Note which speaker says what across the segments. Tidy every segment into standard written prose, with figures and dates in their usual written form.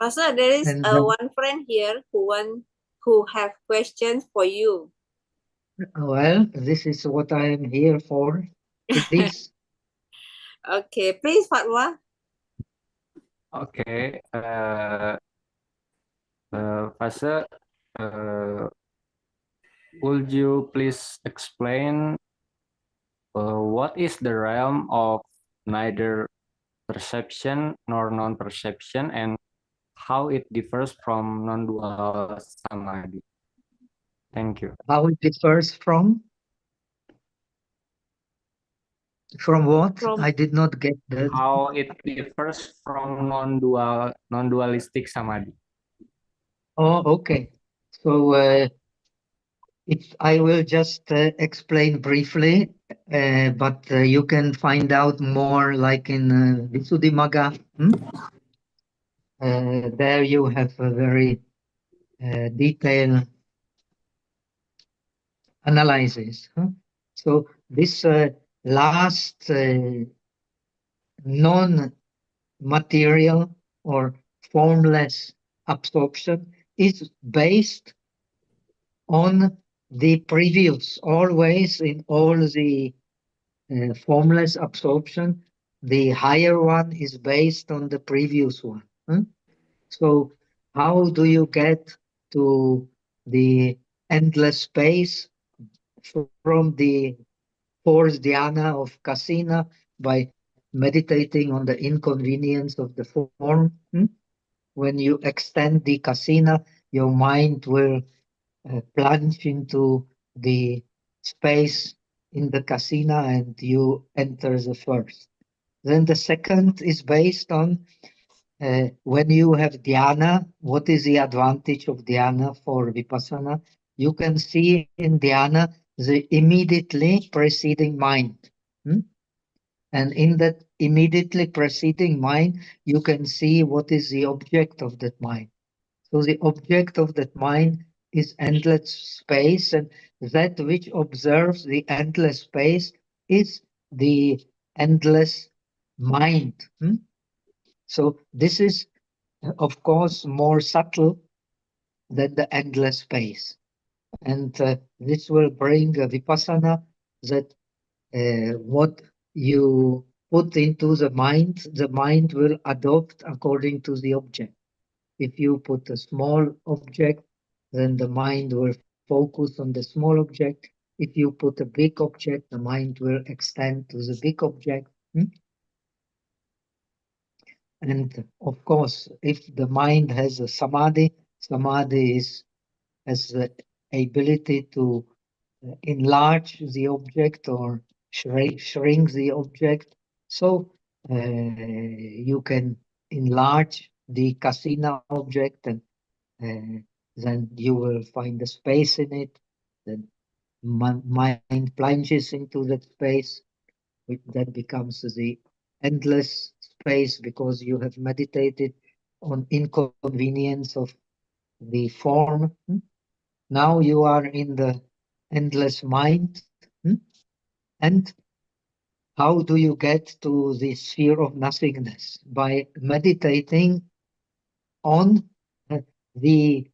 Speaker 1: Pastor, there is
Speaker 2: And
Speaker 1: one friend here who have questions for you.
Speaker 2: well, this is what I am here for. Please.
Speaker 1: Okay, please, Fatwa.
Speaker 3: Okay, Pastor, would you please explain what is the realm of neither perception nor non-perception and how it differs from non-dual samadhi? Thank you.
Speaker 2: How it differs from what? I did not get that.
Speaker 3: How it differs from non-dualistic samadhi.
Speaker 2: Oh, okay. So I will just explain briefly, but you can find out more like in Visuddhimagga. There you have a very detailed analysis. So this last non-material or formless absorption is based on the previous. Always in all the formless absorption, the higher one is based on the previous one. So how do you get to the endless space from the fourth dhyana of kasina? By meditating on the inconvenience of the form. When you extend the kasina, your mind will plunge into the space in the kasina and you enter the first. Then the second is based on when you have dhyana, what is the advantage of dhyana for vipassana? You can see in dhyana the immediately preceding mind. And in that immediately preceding mind, you can see what is the object of that mind. So the object of that mind is endless space, and that which observes the endless space is the endless mind. So this is, of course, more subtle than the endless space. And this will bring a vipassana that what you put into the mind will adopt according to the object. If you put a small object, then the mind will focus on the small object. If you put a big object, the mind will extend to the big object. And of course, if the mind has a samadhi, samadhi has the ability to enlarge the object or shrink the object. So you can enlarge the kasina object, and then you will find a space in it. Then mind plunges into that space, which that becomes the endless space because you have meditated on inconvenience of the form. Now you are in the endless mind. And how do you get to the sphere of nothingness? By meditating on the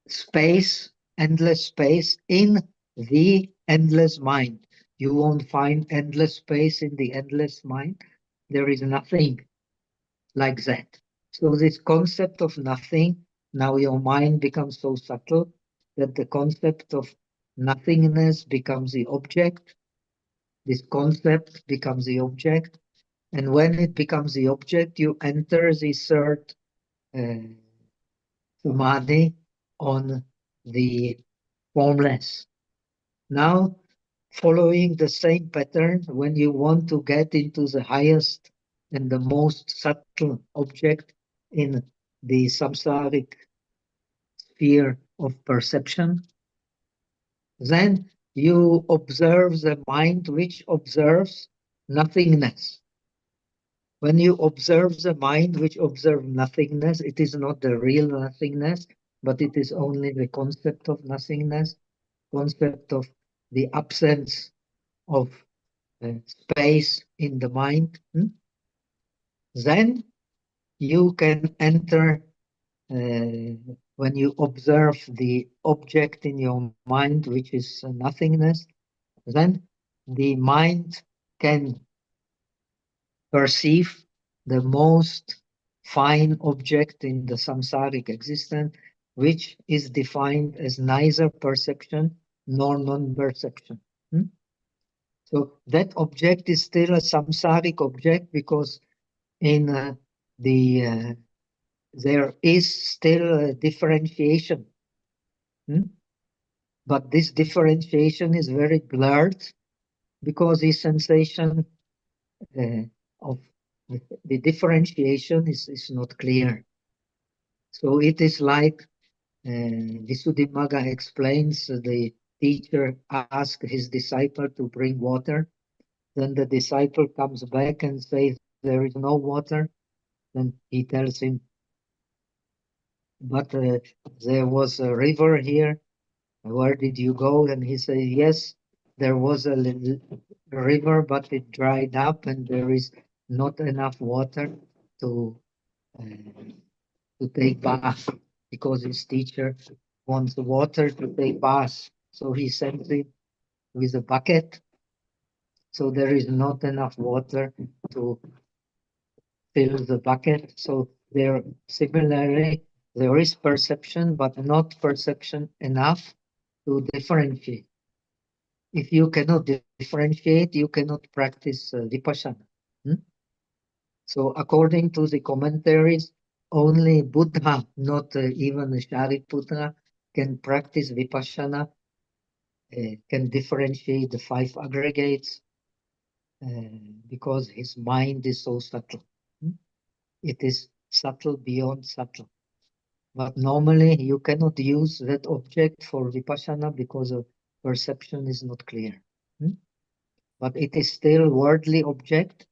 Speaker 2: space, endless space in the endless mind. You won't find endless space in the endless mind. There is nothing like that. So this concept of nothing, now your mind becomes so subtle that the concept of nothingness becomes the object. This concept becomes the object. And when it becomes the object, you enter the third samadhi on the formless. Now, following the same pattern, when you want to get into the highest and the most subtle object in the samsaric sphere of perception, then you observe the mind which observes nothingness. When you observe the mind which observes nothingness, it is not the real nothingness, but it is only the concept of nothingness, concept of the absence of space in the mind. Then you can enter, when you observe the object in your mind, which is nothingness, then the mind can perceive the most fine object in the samsaric existence, which is defined as neither perception nor non-perception. So that object is still a samsaric object because in there is still a differentiation. But this differentiation is very blurred because the sensation of the differentiation is not clear. So it is like Visuddhimagga explains, the teacher asks his disciple to bring water. Then the disciple comes back and says, there is no water. Then he tells him, but there was a river here. Where did you go? And he says, yes, there was a little river, but it dried up and there is not enough water to take bath because his teacher wants water to take bath. So he sends him with a bucket. So there is not enough water to fill the bucket. So there, similarly, there is perception, but not perception enough to differentiate. If you cannot differentiate, you cannot practice Vipassana. So according to the commentaries, only Buddha, not even Shariputra, can practice Vipassana, can differentiate the five aggregates, because his mind is so subtle. It is subtle beyond subtle. But normally you cannot use that object for Vipassana because of perception is not clear. But it is still worldly object,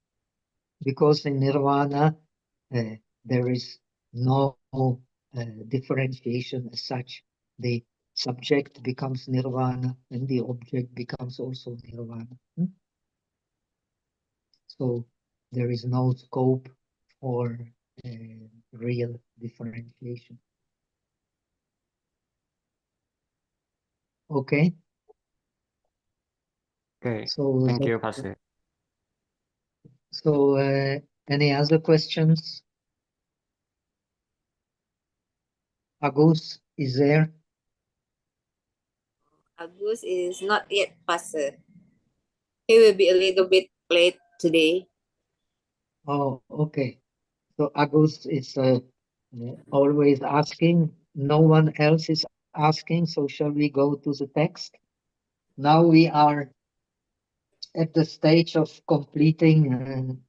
Speaker 2: because in Nirvana there is no differentiation as such. The subject becomes Nirvana and the object becomes also Nirvana. So there is no scope for real differentiation. Okay.
Speaker 3: Okay,
Speaker 2: So
Speaker 3: thank you, Pastor.
Speaker 2: So any other questions? Agus is there?
Speaker 1: Agus is not yet passer. He will be a little bit late today.
Speaker 2: Oh, okay. So Agus is always asking. No one else is asking. So shall we go to the text? Now we are at the stage of completing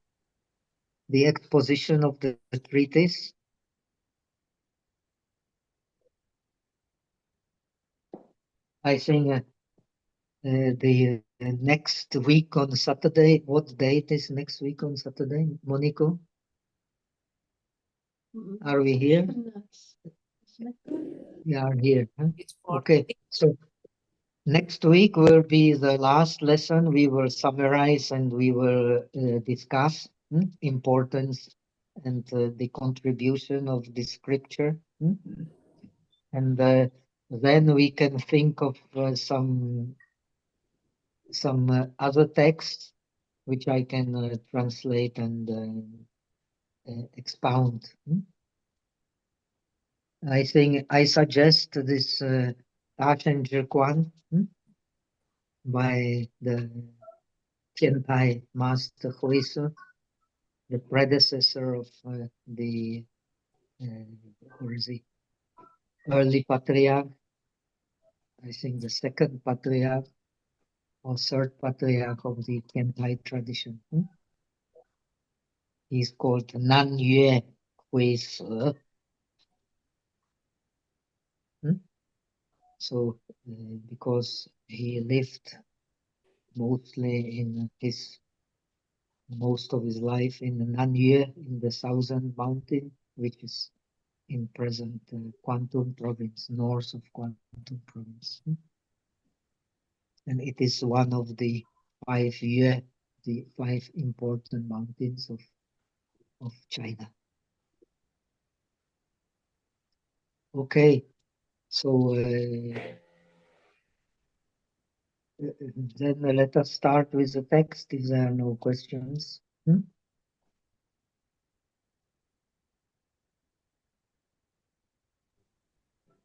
Speaker 2: the exposition of the treatise. I think the next week on Saturday. What date is next week on Saturday, Monico? Are we here? We are here. Huh?
Speaker 1: It's for
Speaker 2: Okay, so next week will be the last lesson. We will summarize and we will discuss importance and the contribution of the scripture. And then we can think of some other texts which I can translate and expound. I think I suggest this Dachen Jirkwan by the Tiantai Master Huisu, the predecessor of the where is he? Early patriarch. I think the second patriarch or third patriarch of the Tiantai tradition. He's called Nan Yue Huisu. So because he lived mostly in most of his life in Nanyue in the southern mountain, which is in present Kwantung province, north of Kwantung province. And it is one of the five important mountains of of China. Okay, so then let us start with the text if there are no questions.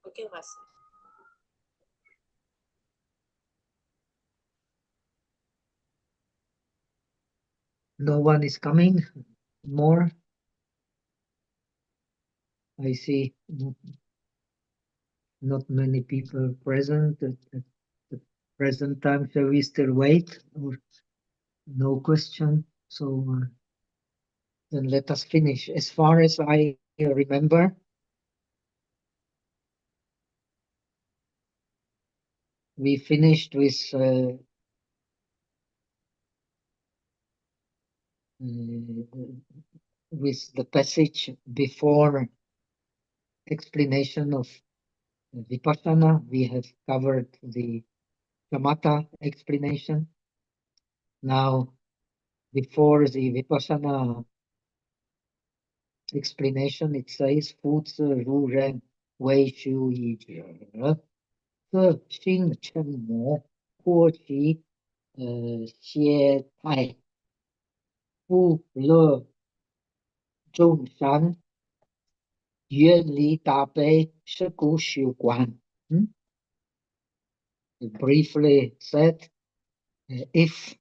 Speaker 1: Okay, Master.
Speaker 2: No one is coming more. I see not many people present at the present time. Shall we still wait or no question? So then let us finish. As far as I remember, we finished with the passage before explanation of Vipassana. We have covered the Samatha explanation. Now, before the Vipassana explanation, it says Fu Zi Ru Ren Wei Shu Yi Zhe Ge Xin Chen Mo Huo Qi Xie Tai Fu Le Zhong Shan Yuan Li Da Bei Shi Gu Xiu Guan. Briefly said, if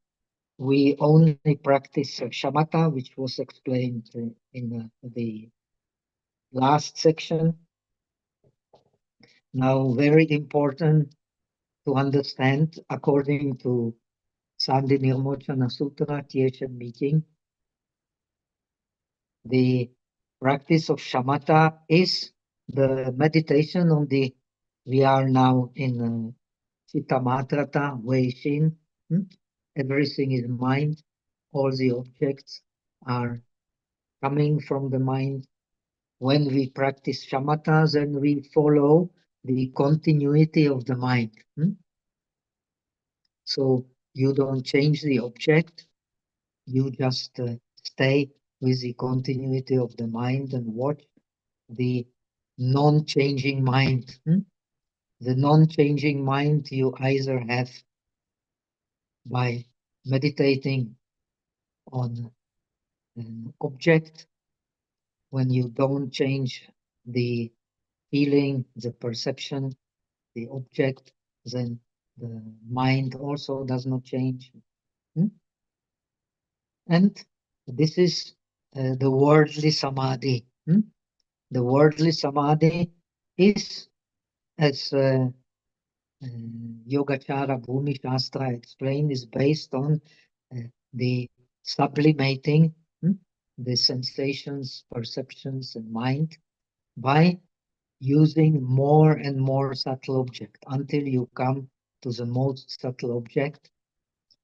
Speaker 2: we only practice shamatha, which was explained in the last section. Now, very important to understand, according to Sandhi Nirmochana Sutra, Tieshan meeting, the practice of shamatha is the meditation on the, we are now in Chittamatrata, Wei-Shin, everything is mind, all the objects are coming from the mind. When we practice shamatha, then we follow the continuity of the mind. So you don't change the object, you just stay with the continuity of the mind and watch the non-changing mind. The non-changing mind you either have by meditating on an object, when you don't change the feeling, the perception, the object, then the mind also does not change. And this is the worldly samadhi. The worldly samadhi is, as Yogacara Bhumi Shastra explained, is based on the sublimating the sensations, perceptions, and mind by using more and more subtle object until you come to the most subtle object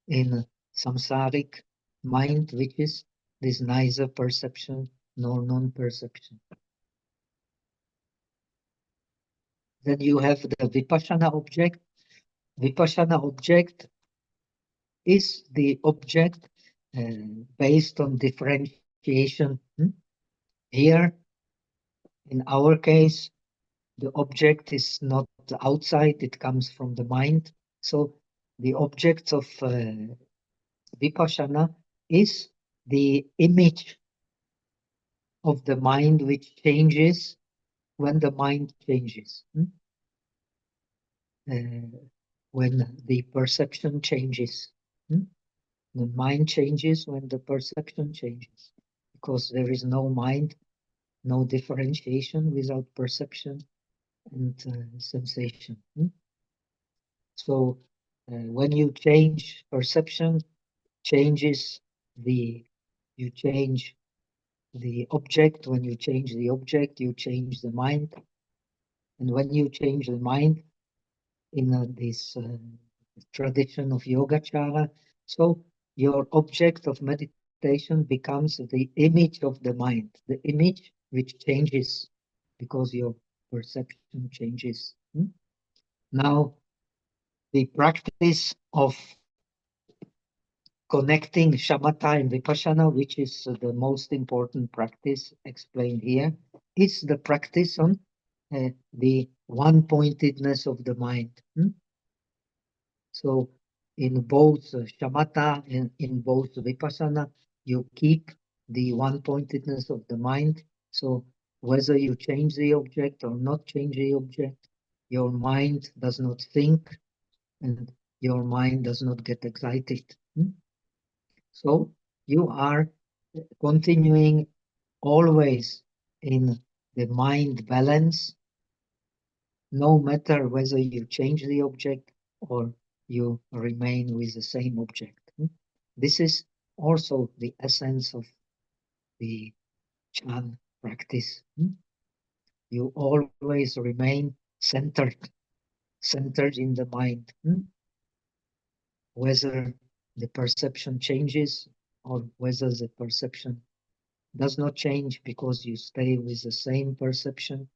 Speaker 2: in samsaric mind, which is this neither perception nor non-perception. Then you have the Vipassana object. Vipassana object is the object based on differentiation. Here, in our case, the object is not outside, it comes from the mind. So the object of Vipassana is the image of the mind which changes when the mind changes. When the perception changes. The mind changes when the perception changes. Because there is no mind, no differentiation without perception and sensation. So when you change perception, changes you change the object. When you change the object, you change the mind. And when you change the mind in this tradition of Yogacara, so your object of meditation becomes the image of the mind, the image which changes because your perception changes. Now, the practice of connecting shamatha and vipassana, which is the most important practice explained here, is the practice on the one-pointedness of the mind. So in both shamatha and in both vipassana, you keep the one-pointedness of the mind. So whether you change the object or not change the object, your mind does not think and your mind does not get excited. So you are continuing always in the mind balance, no matter whether you change the object or you remain with the same object. This is also the essence of the Chan practice. You always remain centered in the mind. Whether the perception changes or whether the perception does not change because you stay with the same perception,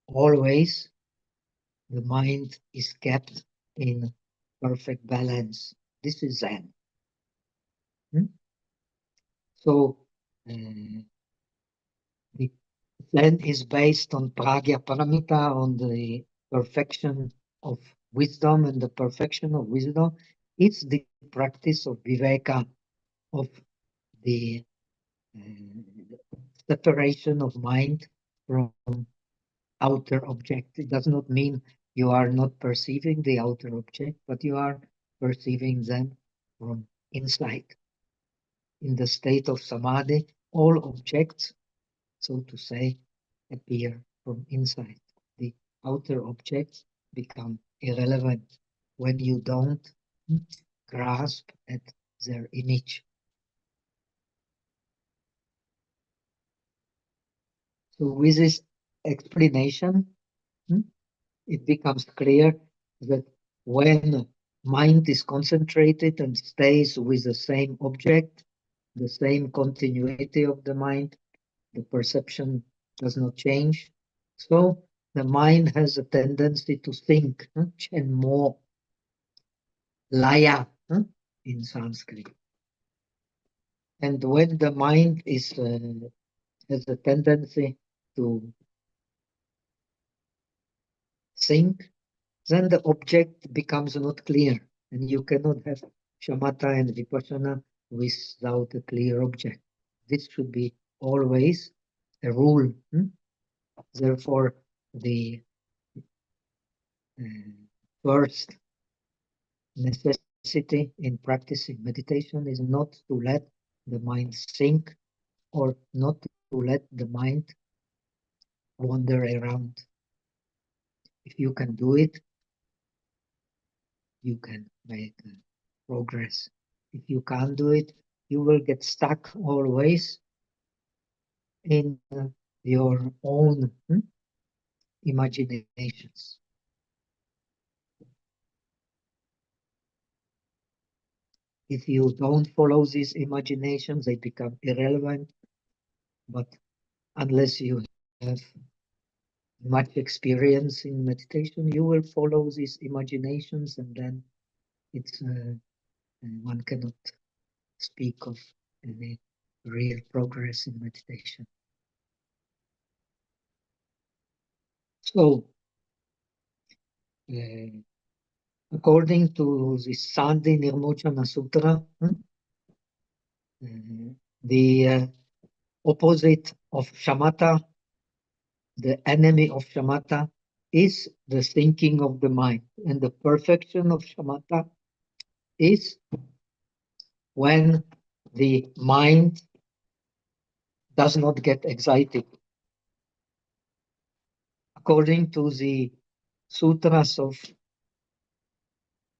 Speaker 2: always the mind is kept in perfect balance. This is Zen. So the Zen is based on Pragya Paramita, on the perfection of wisdom, and the perfection of wisdom is the practice of Viveka, of the separation of mind from outer object. It does not mean you are not perceiving the outer object, but you are perceiving them from inside. In the state of samadhi, all objects, so to say, appear from inside. The outer objects become irrelevant when you don't grasp at their image. So with this explanation, it becomes clear that when mind is concentrated and stays with the same object, the same continuity of the mind, the perception does not change. So the mind has a tendency to think, and more laya in Sanskrit. And when the mind is has a tendency to think, then the object becomes not clear, and you cannot have shamatha and vipassana without a clear object. This should be always a rule. Therefore, the first necessity in practicing meditation is not to let the mind sink or not to let the mind wander around. If you can do it, you can make progress. If you can't do it, you will get stuck always in your own imaginations. If you don't follow these imaginations, they become irrelevant. But unless you have much experience in meditation, you will follow these imaginations, and then it's one cannot speak of any real progress in meditation. So, according to the Sandhi Nirmochana Sutra, the opposite of shamatha, the enemy of shamatha, is the thinking of the mind. And the perfection of shamatha is when the mind does not get excited. According to the sutras of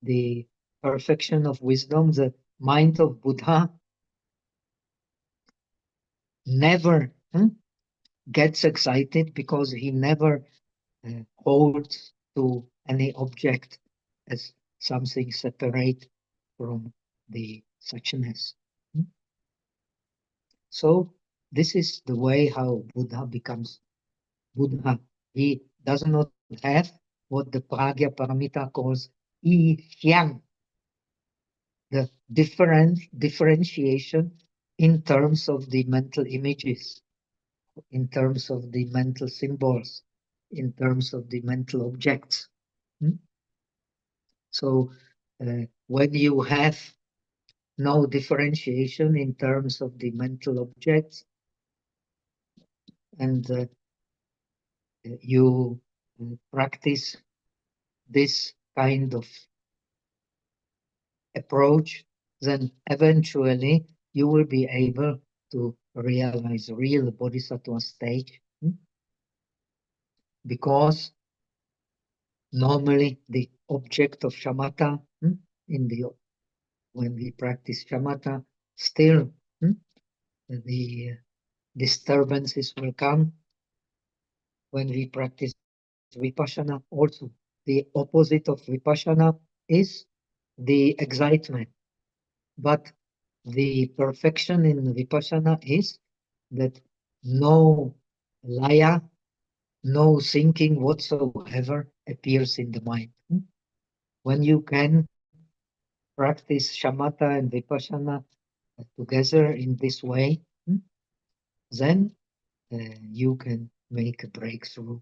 Speaker 2: the perfection of wisdom, the mind of Buddha never gets excited because he never holds to any object as something separate from the suchness. So this is the way how Buddha becomes Buddha. He does not have what the Pragya Paramita calls I Hyang. the differentiation in terms of the mental images, in terms of the mental symbols, in terms of the mental objects. So when you have no differentiation in terms of the mental objects, and you practice this kind of approach, then eventually you will be able to realize real bodhisattva stage. Because normally the object of shamatha in the when we practice shamatha, still the disturbances will come. When we practice vipassana, also the opposite of vipassana is the excitement. But the perfection in vipassana is that no laya, no thinking whatsoever appears in the mind. When you can practice shamatha and vipassana together in this way, then you can make a breakthrough.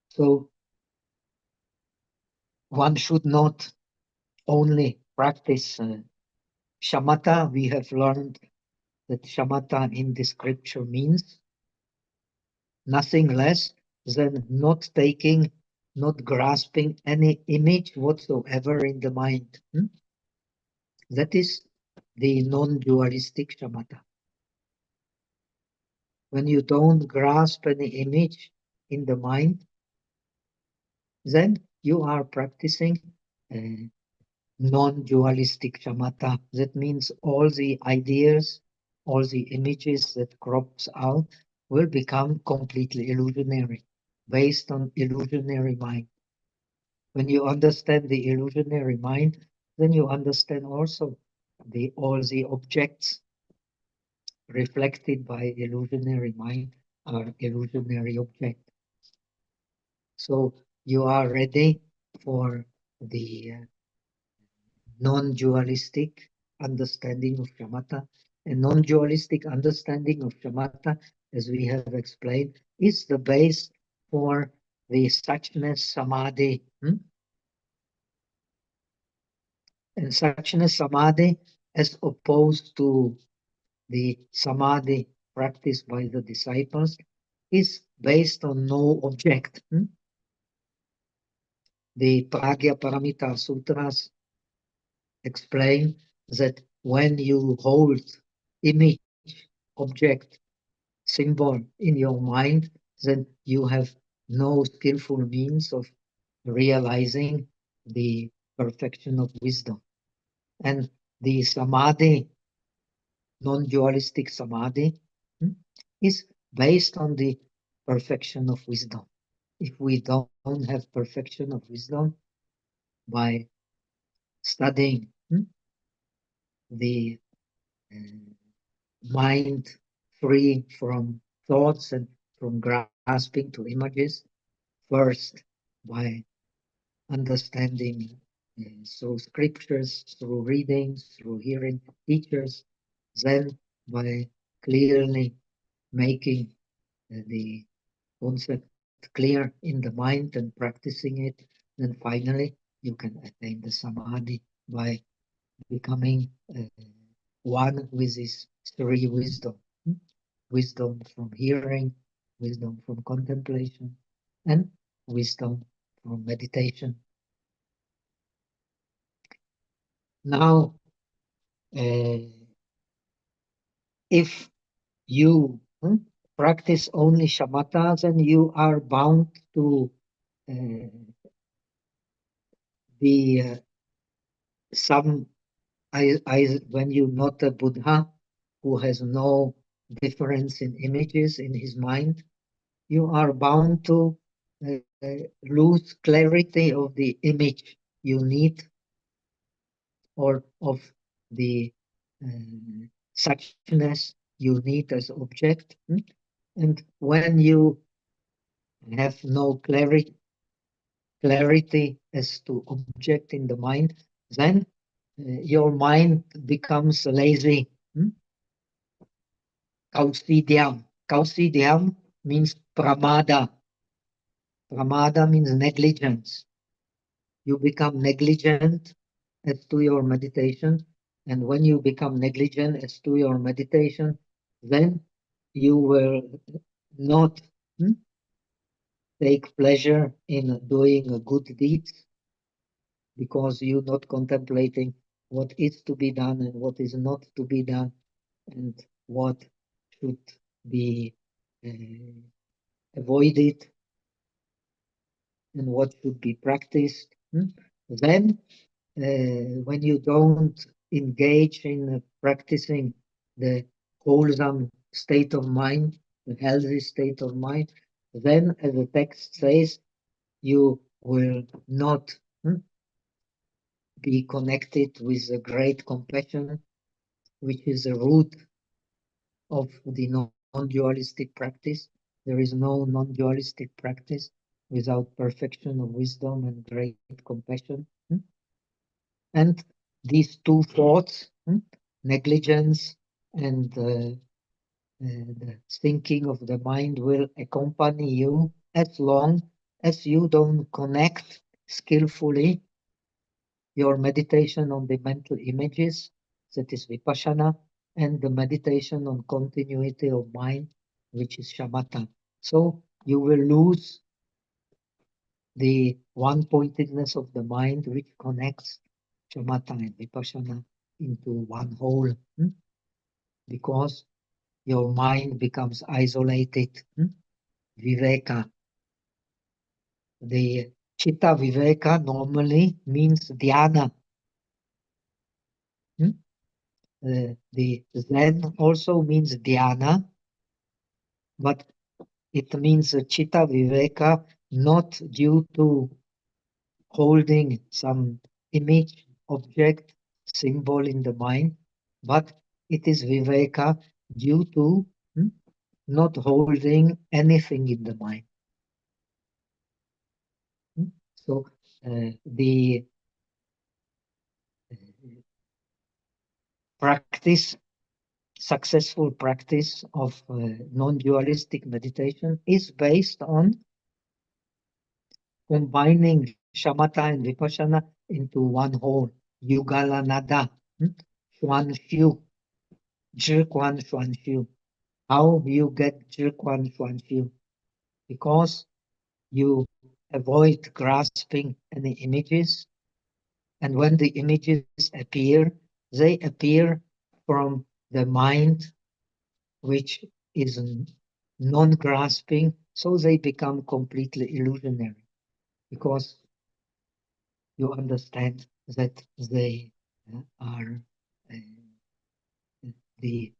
Speaker 2: So one should not only practice shamatha. We have learned that shamatha in the scripture means nothing less than not taking, not grasping any image whatsoever in the mind. That is the non-dualistic shamatha. When you don't grasp any image in the mind, then you are practicing non-dualistic shamatha. That means all the ideas, all the images that crops out will become completely illusionary, based on illusionary mind. When you understand the illusionary mind, then you understand also all the objects reflected by illusionary mind are illusionary objects. So you are ready for the non-dualistic understanding of shamatha. And non-dualistic understanding of shamatha, as we have explained, is the base for the suchness samadhi. And suchness samadhi, as opposed to the samadhi practiced by the disciples, is based on no object. The Pragya Paramita Sutras explain that when you hold image, object, symbol in your mind, then you have no skillful means of realizing the perfection of wisdom. And the samadhi, non-dualistic samadhi, is based on the perfection of wisdom. If we don't have perfection of wisdom by studying the mind free from thoughts and from grasping to images, first by understanding through scriptures, through readings, through hearing teachers, then by clearly making the concept clear in the mind and practicing it, then finally you can attain the samadhi by becoming one with this three wisdom. Wisdom from hearing, wisdom from contemplation, and wisdom from meditation. Now, if you practice only shamatha, then you are bound to be some. When you're not a Buddha who has no difference in images in his mind, you are bound to lose clarity of the image you need or of the suchness you need as object. And when you have no clarity clarity as to object in the mind, then your mind becomes lazy. Kausidyam. Kausidyam means pramada. Pramada means negligence. You become negligent as to your meditation. And when you become negligent as to your meditation, then you will not take pleasure in doing good deeds because you're not contemplating what is to be done and what is not to be done and what should be avoided and what should be practiced. Then when you don't engage in practicing the wholesome state of mind, the healthy state of mind, then, as the text says, you will not be connected with a great compassion, which is the root of the non-dualistic practice. There is no non-dualistic practice without perfection of wisdom and great compassion. And these two thoughts, negligence and the thinking of the mind, will accompany you as long as you don't connect skillfully your meditation on the mental images, that is Vipassana, and the meditation on continuity of mind, which is Shamatha. So you will lose the one-pointedness of the mind, which connects Shamatha and Vipassana into one whole, because your mind becomes isolated. Viveka. The Chitta Viveka normally means dhyana. The Zen also means dhyana, but it means Chitta Viveka not due to holding some image, object, symbol in the mind, but it is Viveka due to not holding anything in the mind. So the practice, successful practice of non-dualistic meditation is based on combining shamatha and vipassana into one whole. Yugala nada, xuan xiu, zhi xuan xiu. How you get zhi xuan xiu? Because you avoid grasping any images, and when the images appear, they appear from the mind which is non-grasping, so they become completely illusionary, because you understand that they are the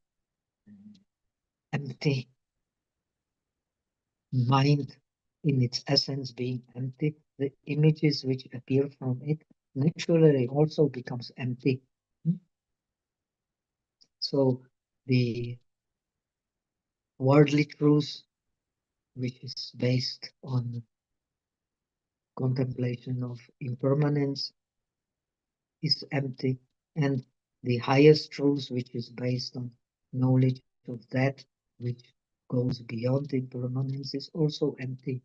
Speaker 2: empty mind in its essence being empty. The images which appear from it naturally also becomes empty. So the worldly truth, which is based on contemplation of impermanence, is empty, and the highest truth, which is based on knowledge of that which goes beyond impermanence, is also empty.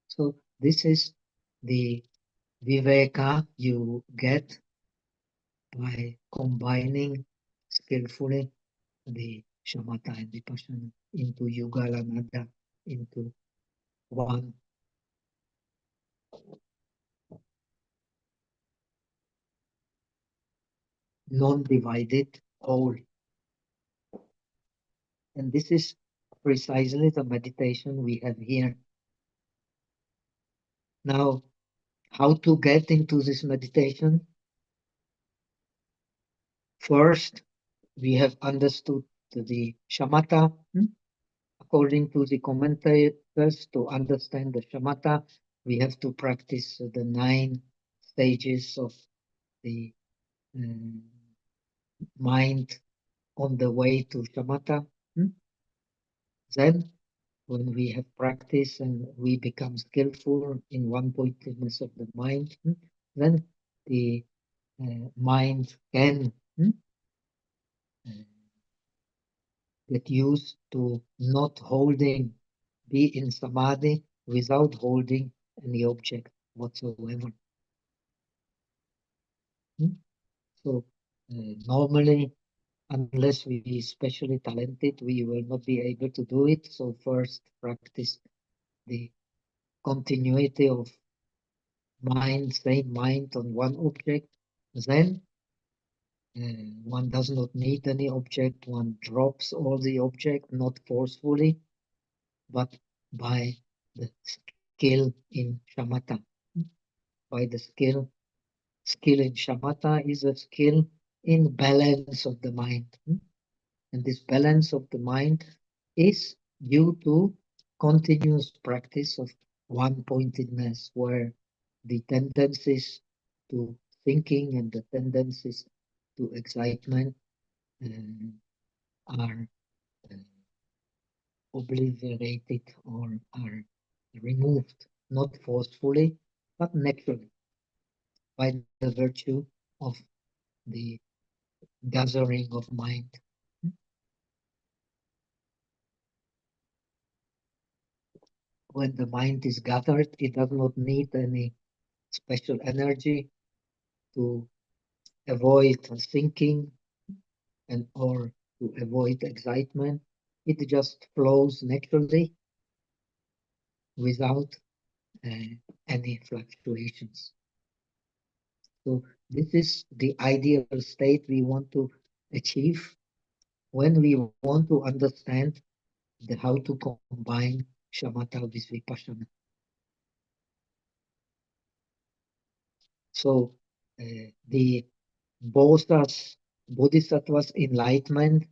Speaker 2: So this is the viveka you get by combining skillfully the shamatha and vipassana into yugala nada, into one non-divided whole. And this is precisely the meditation we have here. Now, how to get into this meditation? First, we have understood the shamatha. According to the commentators, to understand the shamatha, we have to practice the 9 stages of the mind on the way to shamatha. Then when we have practice and we become skillful in one pointedness of the mind, then the mind can get used to not holding, be in samadhi without holding any object whatsoever. So normally, unless we be especially talented, we will not be able to do it. So first practice the continuity of mind, same mind on one object. Then one does not need any object. One drops all the object, not forcefully, but by the skill in shamatha. By the skill in shamatha is a skill in balance of the mind. And this balance of the mind is due to continuous practice of one-pointedness, where the tendencies to thinking and the tendencies to excitement are obliterated or are removed, not forcefully, but naturally, by the virtue of the gathering of mind. When the mind is gathered, it does not need any special energy to avoid thinking and or to avoid excitement. It just flows naturally without any fluctuations. So this is the ideal state we want to achieve when we want to understand how to combine shamatha with vipassana. So the bodhisattvas enlightenment,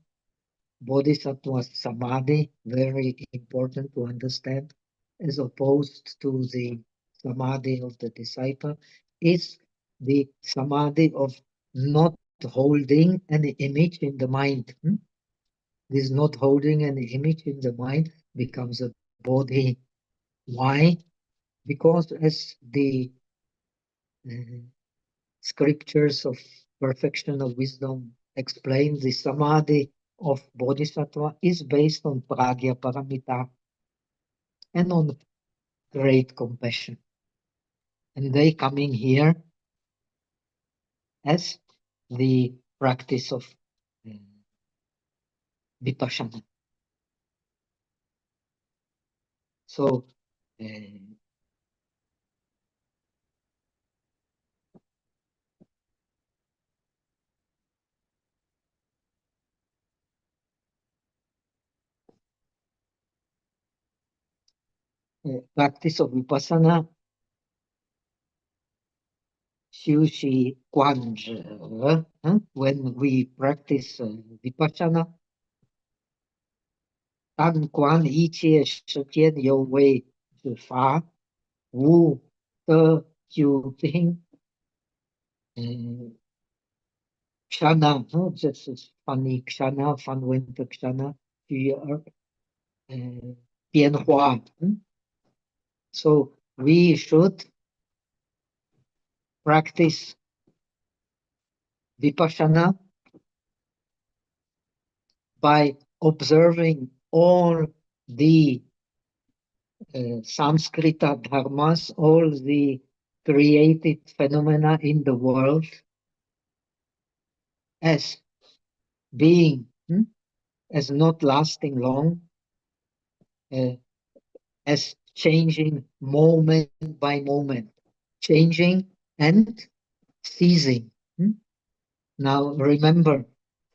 Speaker 2: bodhisattvas samadhi, very important to understand, as opposed to the samadhi of the disciple, is the samadhi of not holding any image in the mind. This not holding any image in the mind becomes a bodhi. Why? Because as the uh, scriptures of perfection of wisdom explain, the samadhi of bodhisattva is based on pragya paramita and on great compassion. And they coming here as the practice of uh, vipassana. So practice of vipassana, Xiu Shi Guan Zhi, when we practice vipassana, 但观一切世间有为之法，无得究竟。Kshana, this is funny kshana, fanwenta kshana, 变化. So we should practice vipassana by observing all the Sanskrita dharmas, all the created phenomena in the world as being, as not lasting long, as changing moment by moment, changing and ceasing. Now remember,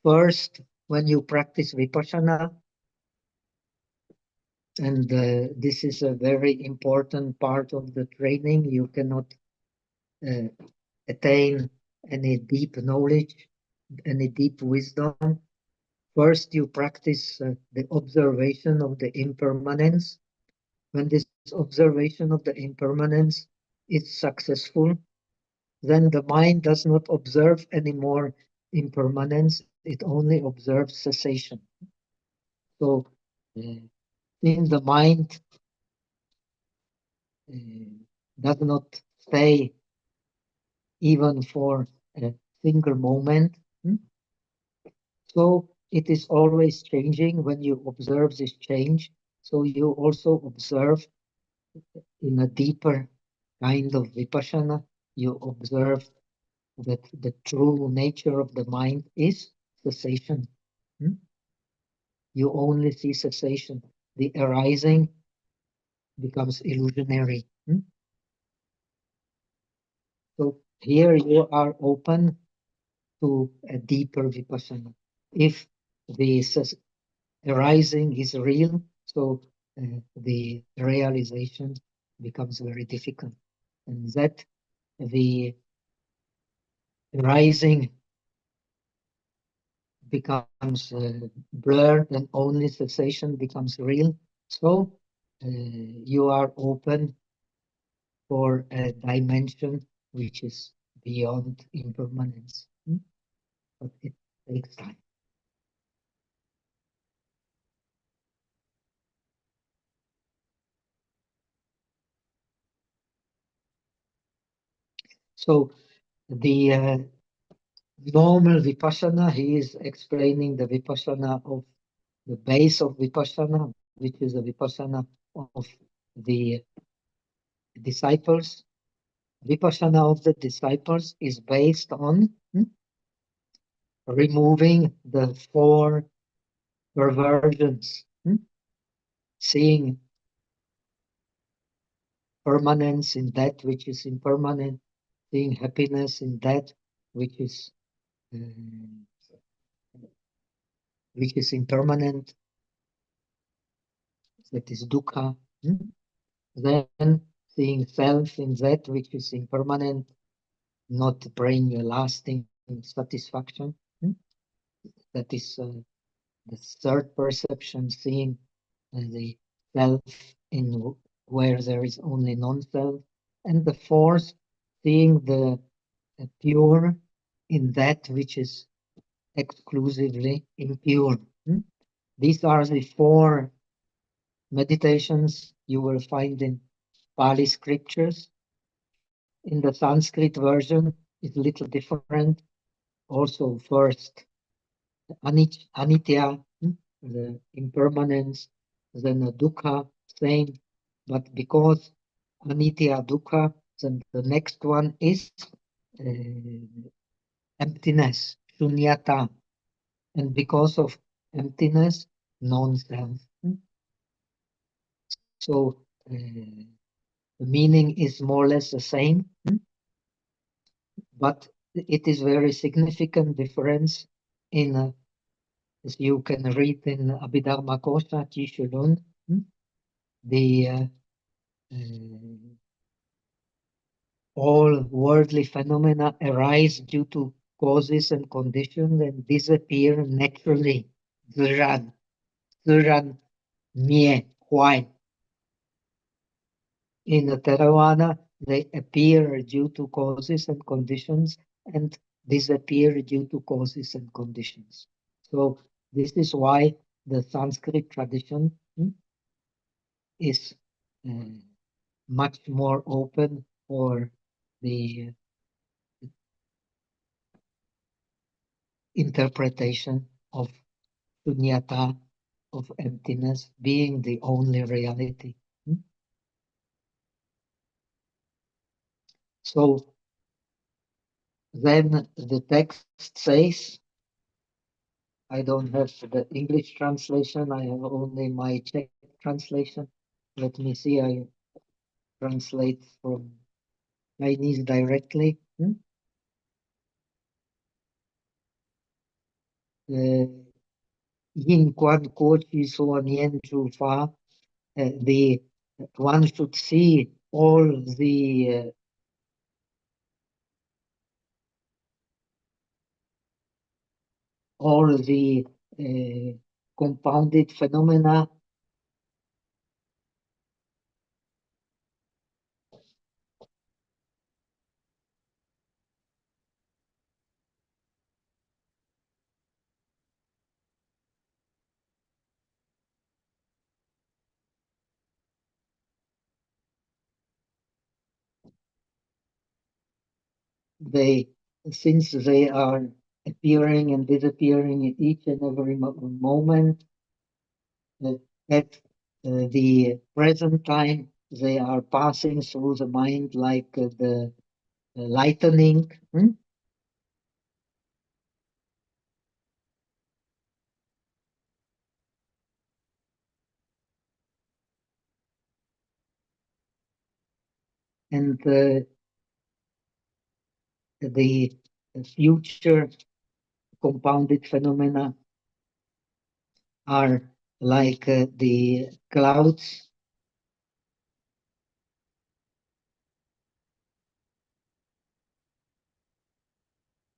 Speaker 2: first, when you practice vipassana, and this is a very important part of the training, you cannot attain any deep knowledge, any deep wisdom. First, you practice the observation of the impermanence. When this observation of the impermanence is successful, then the mind does not observe any more impermanence, it only observes cessation. So since the mind does not stay even for a single moment, so it is always changing. When you observe this change, so you also observe in a deeper kind of vipassana, you observe that the true nature of the mind is cessation. You only see cessation. The arising becomes illusionary. So here you are open to a deeper vipassana. If the arising is real, so the realization becomes very difficult. And that the arising becomes blurred and only cessation becomes real. So you are open for a dimension which is beyond impermanence. But it takes time. So the normal vipassana, he is explaining the vipassana of the base of vipassana, which is the vipassana of the disciples. Vipassana of the disciples is based on removing the four perversions, seeing permanence in that which is impermanent, seeing happiness in that which is impermanent, that is dukkha. Then seeing self in that which is impermanent, not bring a lasting satisfaction. That is the third perception, seeing the self in where there is only non-self. And the fourth, seeing the pure in that which is exclusively impure. These are the four meditations you will find in Pali scriptures. In the Sanskrit version, it's a little different. Also, first, anitya, the impermanence, then dukkha, same. But because anitya, dukkha, then the next one is emptiness, shunyata. And because of emptiness, non-self. So the meaning is more or less the same, but it is very significant difference in, as you can read in Abhidharma Kosha, Chishulun, the all worldly phenomena arise due to causes and conditions and disappear naturally. Ziran, Ziran, Mie, why? In the Theravada, they appear due to causes and conditions and disappear due to causes and conditions. So this is why the Sanskrit tradition is much more open for the interpretation of shunyata, of emptiness being the only reality. So then the text says, I don't have the English translation, I have only my Czech translation. Let me see, I translate from Chinese directly. Yin Quan Ko Chi So Nien Chu Fa, the one should see all the compounded phenomena since they are appearing and disappearing in each and every moment, at the present time, they are passing through the mind like the lightning. And the future compounded phenomena are like the clouds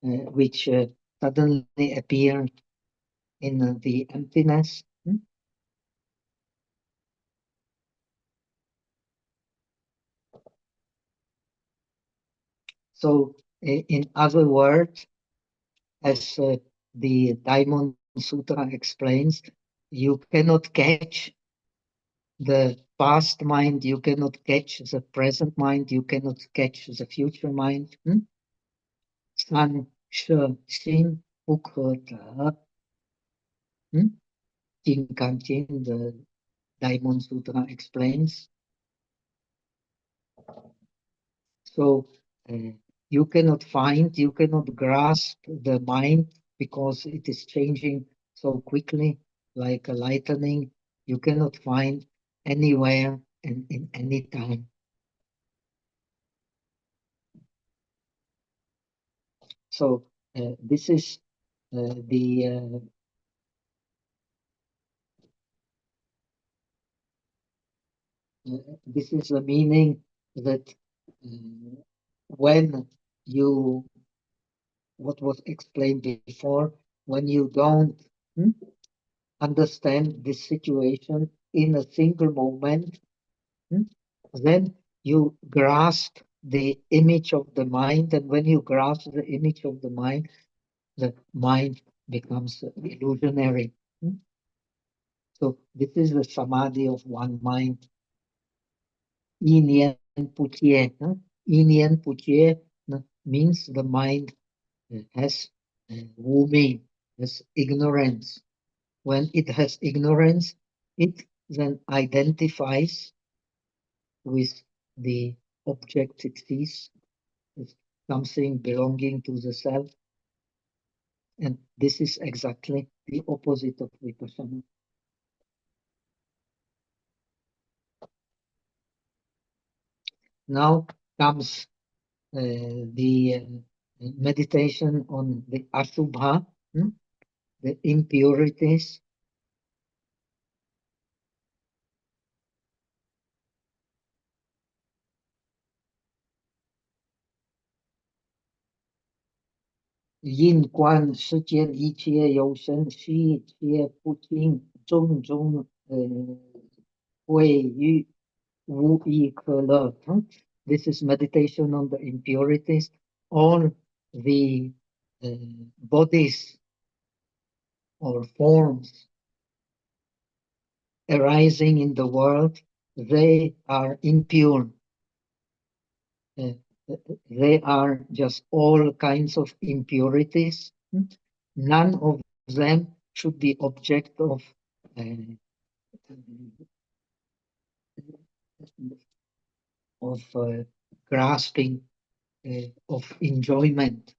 Speaker 2: which suddenly appear in the emptiness. So, in other words, as the Diamond Sutra explains, you cannot catch the past mind, you cannot catch the present mind, you cannot catch the future mind. San, She, Xin, Fu, Ke, Te. Jin Kan Jin, the Diamond Sutra explains. So you cannot find, you cannot grasp the mind because it is changing so quickly, like a lightning. You cannot find anywhere and in any time. So this is the meaning that when you, what was explained before, when you don't understand this situation in a single moment, then you grasp the image of the mind, and when you grasp the image of the mind becomes illusionary. So this is the samadhi of one mind. Inian putie. Inian putie means the mind has wuming, has ignorance. When it has ignorance, it then identifies with the object it sees as something belonging to the self. And this is exactly the opposite of Vipassana. Now comes the meditation on the Ashubha, the impurities. Yin Quan Shi Jian Yi Jie You Shen Xi Jie Bu Jing Zhong Zhong Hui Yu Wu Yi Ke Le. This is meditation on the impurities. All the bodies or forms arising in the world, they are impure. They are just all kinds of impurities. None of them should be object uh, of grasping, of enjoyment.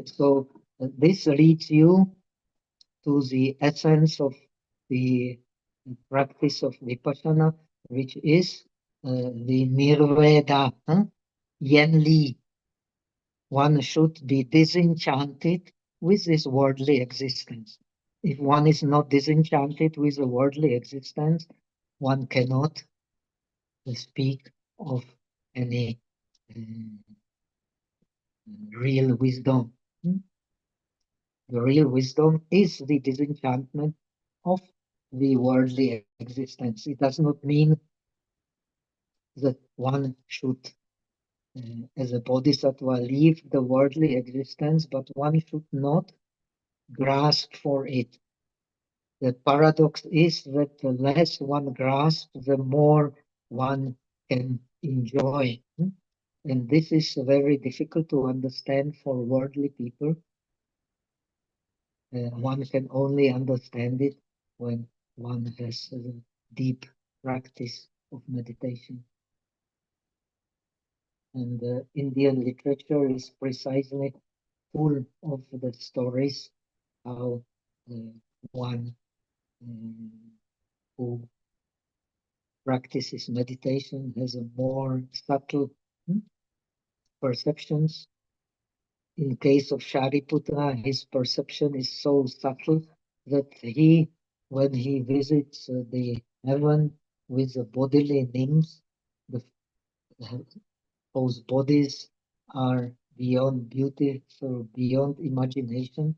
Speaker 2: So this leads you to the essence of the practice of Vipassana, which is the Nirveda, Yen Li. One should be disenchanted with this worldly existence. If one is not disenchanted with the worldly existence, one cannot speak of any real wisdom. The real wisdom is the disenchantment of the worldly existence. It does not mean that one should, as a bodhisattva, leave the worldly existence, but one should not grasp for it. The paradox is that the less one grasps, the more one can enjoy. And this is very difficult to understand for worldly people. One can only understand it when one has a deep practice of meditation. And Indian literature is precisely full of the stories how one who practices meditation has a more subtle perceptions. In case of Shariputra, his perception is so subtle that he, when he visits the heaven with the bodily limbs, the, those bodies are beyond beautiful, beyond imagination.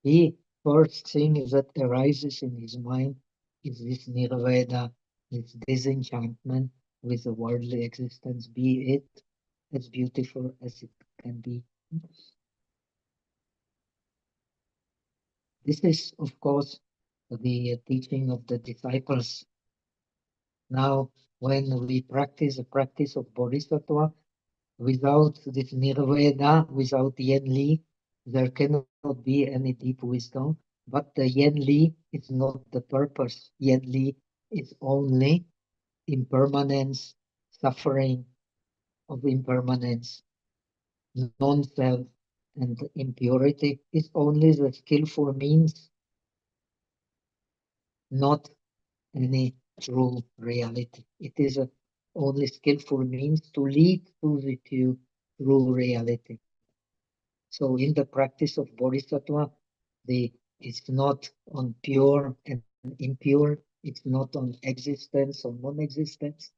Speaker 2: The first thing that arises in his mind is this nirvana, this disenchantment with the worldly existence, be it as beautiful as it can be. This is, of course, the teaching of the disciples. Now, when we practice the practice of Bodhisattva, without this nirvana, without yen li, there cannot be any deep wisdom. But the yen li is not the purpose. Yen li is only impermanence, suffering of impermanence, non-self, and impurity is only the skillful means, not any true reality. It is a only skillful means to lead to the true reality. So in the practice of Bodhisattva, it's not on pure and impure, it's not on existence or non-existence,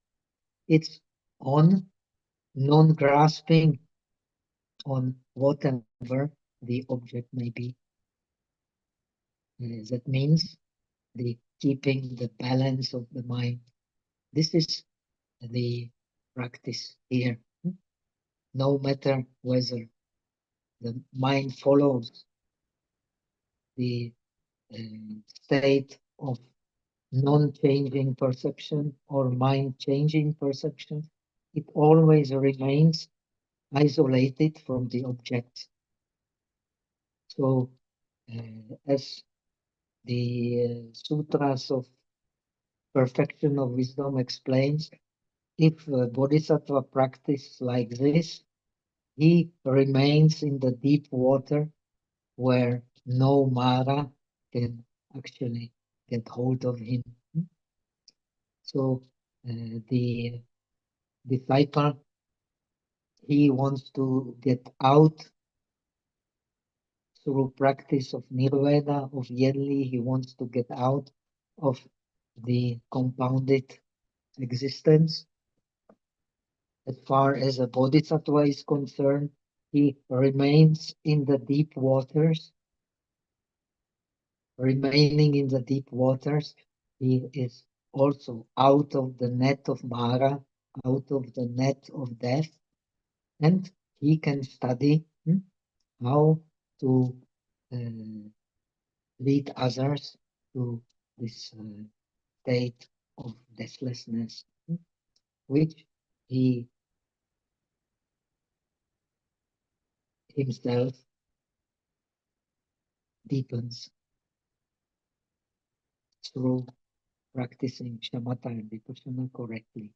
Speaker 2: it's on non-grasping on whatever the object may be. That means the keeping the balance of the mind. This is the practice here. No matter whether the mind follows the state of non-changing perception or mind-changing perception, it always remains isolated from the object. So, as the sutras of perfection of wisdom explains, if a bodhisattva practice like this, he remains in the deep water where no Mara can actually get hold of him. So the disciple, he wants to get out through practice of nirvana, of yenli. He wants to get out of the compounded existence. As far as a bodhisattva is concerned, he remains in the deep waters. Remaining in the deep waters, he is also out of the net of Mara, out of the net of death, and he can study how to lead others to this state of deathlessness, which he himself deepens through practicing shamatha and vipassana correctly.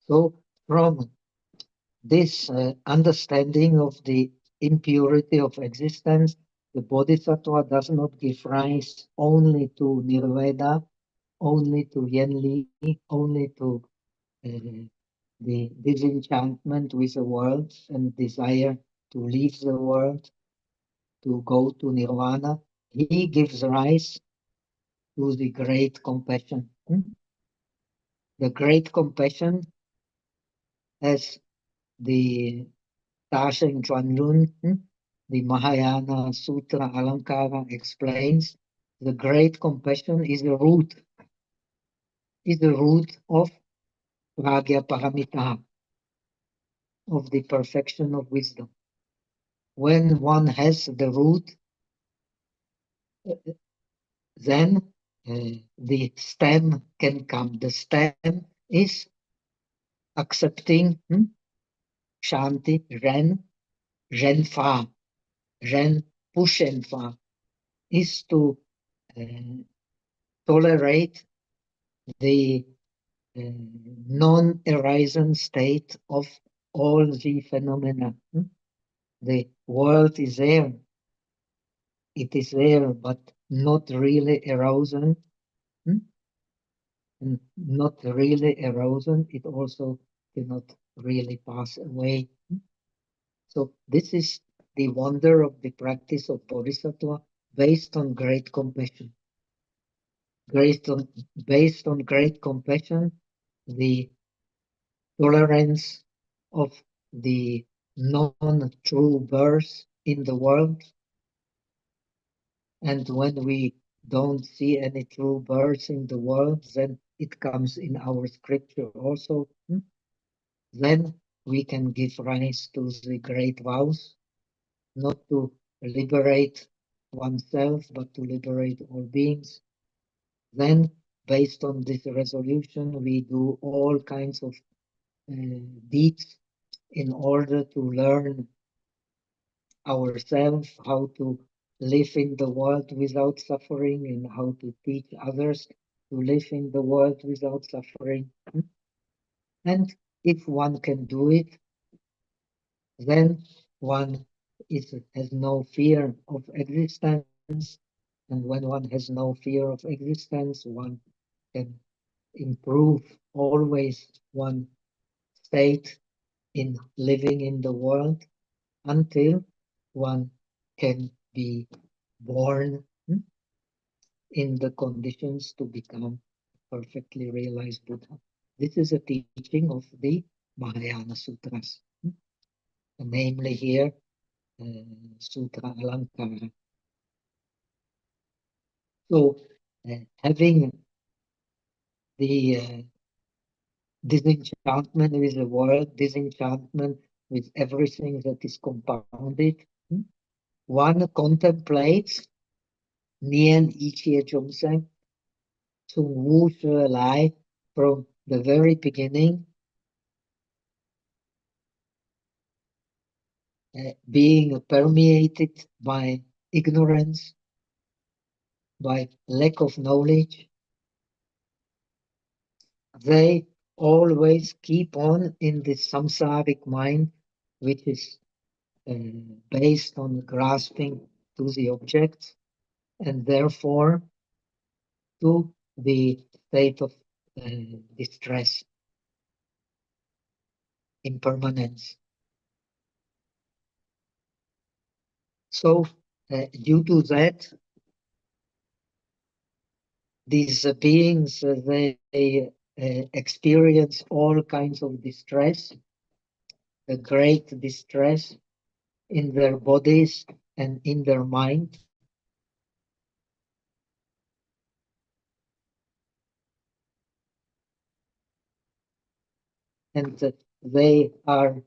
Speaker 2: So from this understanding of the impurity of existence, the bodhisattva does not give rise only to nirvana, only to yenli, only to the disenchantment with the world and desire to leave the world, to go to nirvana. He gives rise to the great compassion. The great compassion, as the Darshan Chuanlun, the Mahayana Sutra Alankara explains, the great compassion is the root of Pragya Paramita, of the perfection of wisdom. When one has the root, then the stem can come. The stem is accepting Shanti, Ren Fa, Ren Pushen Fa, is to tolerate the non-arising state of all the phenomena. The world is there. It is there, but not really arousing. And not really arousing, it also cannot really pass away. So this is the wonder of the practice of Bodhisattva based on great compassion. Based on great compassion, the tolerance of the non-true birth in the world. And when we don't see any true birth in the world, then it comes in our scripture also. Then we can give rise to the great vows, not to liberate oneself, but to liberate all beings. Then, based on this resolution, we do all kinds of deeds in order to learn ourselves how to live in the world without suffering and how to teach others to live in the world without suffering. And if one can do it, then one has no fear of existence. And when one has no fear of existence, one can improve always one state in living in the world until one can be born in the conditions to become perfectly realized Buddha. This is a teaching of the Mahayana Sutras, namely here Sutra Alankara. So, having the disenchantment with the world, disenchantment with everything that is compounded, one contemplates Nien Ichie Chomseng, Tsung Wu Shui Lai, from the very beginning, being permeated by ignorance, by lack of knowledge. They always keep on in this samsaric mind, which is based on grasping to the objects and therefore to the state of distress, impermanence. So due to that, these beings, they experience all kinds of distress, a great distress in their bodies and in their mind. And they are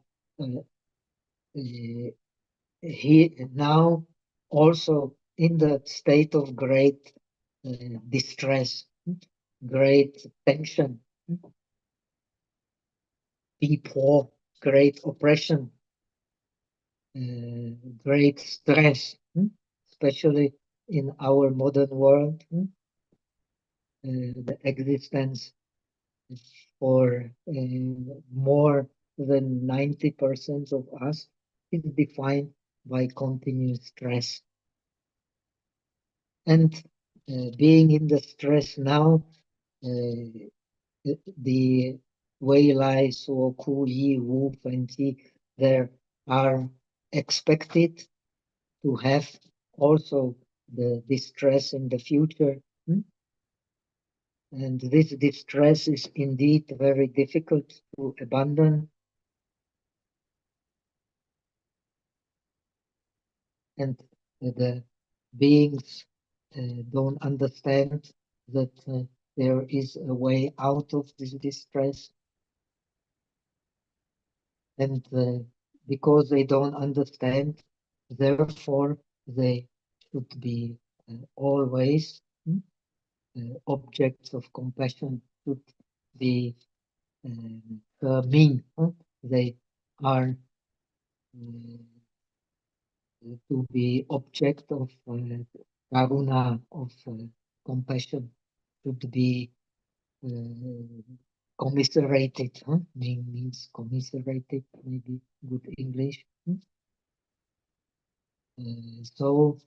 Speaker 2: now also in the state of great distress, great tension, deep war, great oppression, great stress, especially in our modern world. The existence for more than 90% of us is defined by continuous stress. And being in the stress now, the Wei Lai, So, Ku, Yi, Wu, and Ji, there are expected to have also the distress in the future. And this distress is indeed very difficult to abandon. And the beings don't understand that there is a way out of this distress. And because they don't understand, therefore they should be always objects of compassion should be mean. They are to be object of karuna, of compassion, should be commiserated. Means commiserated, maybe good English. So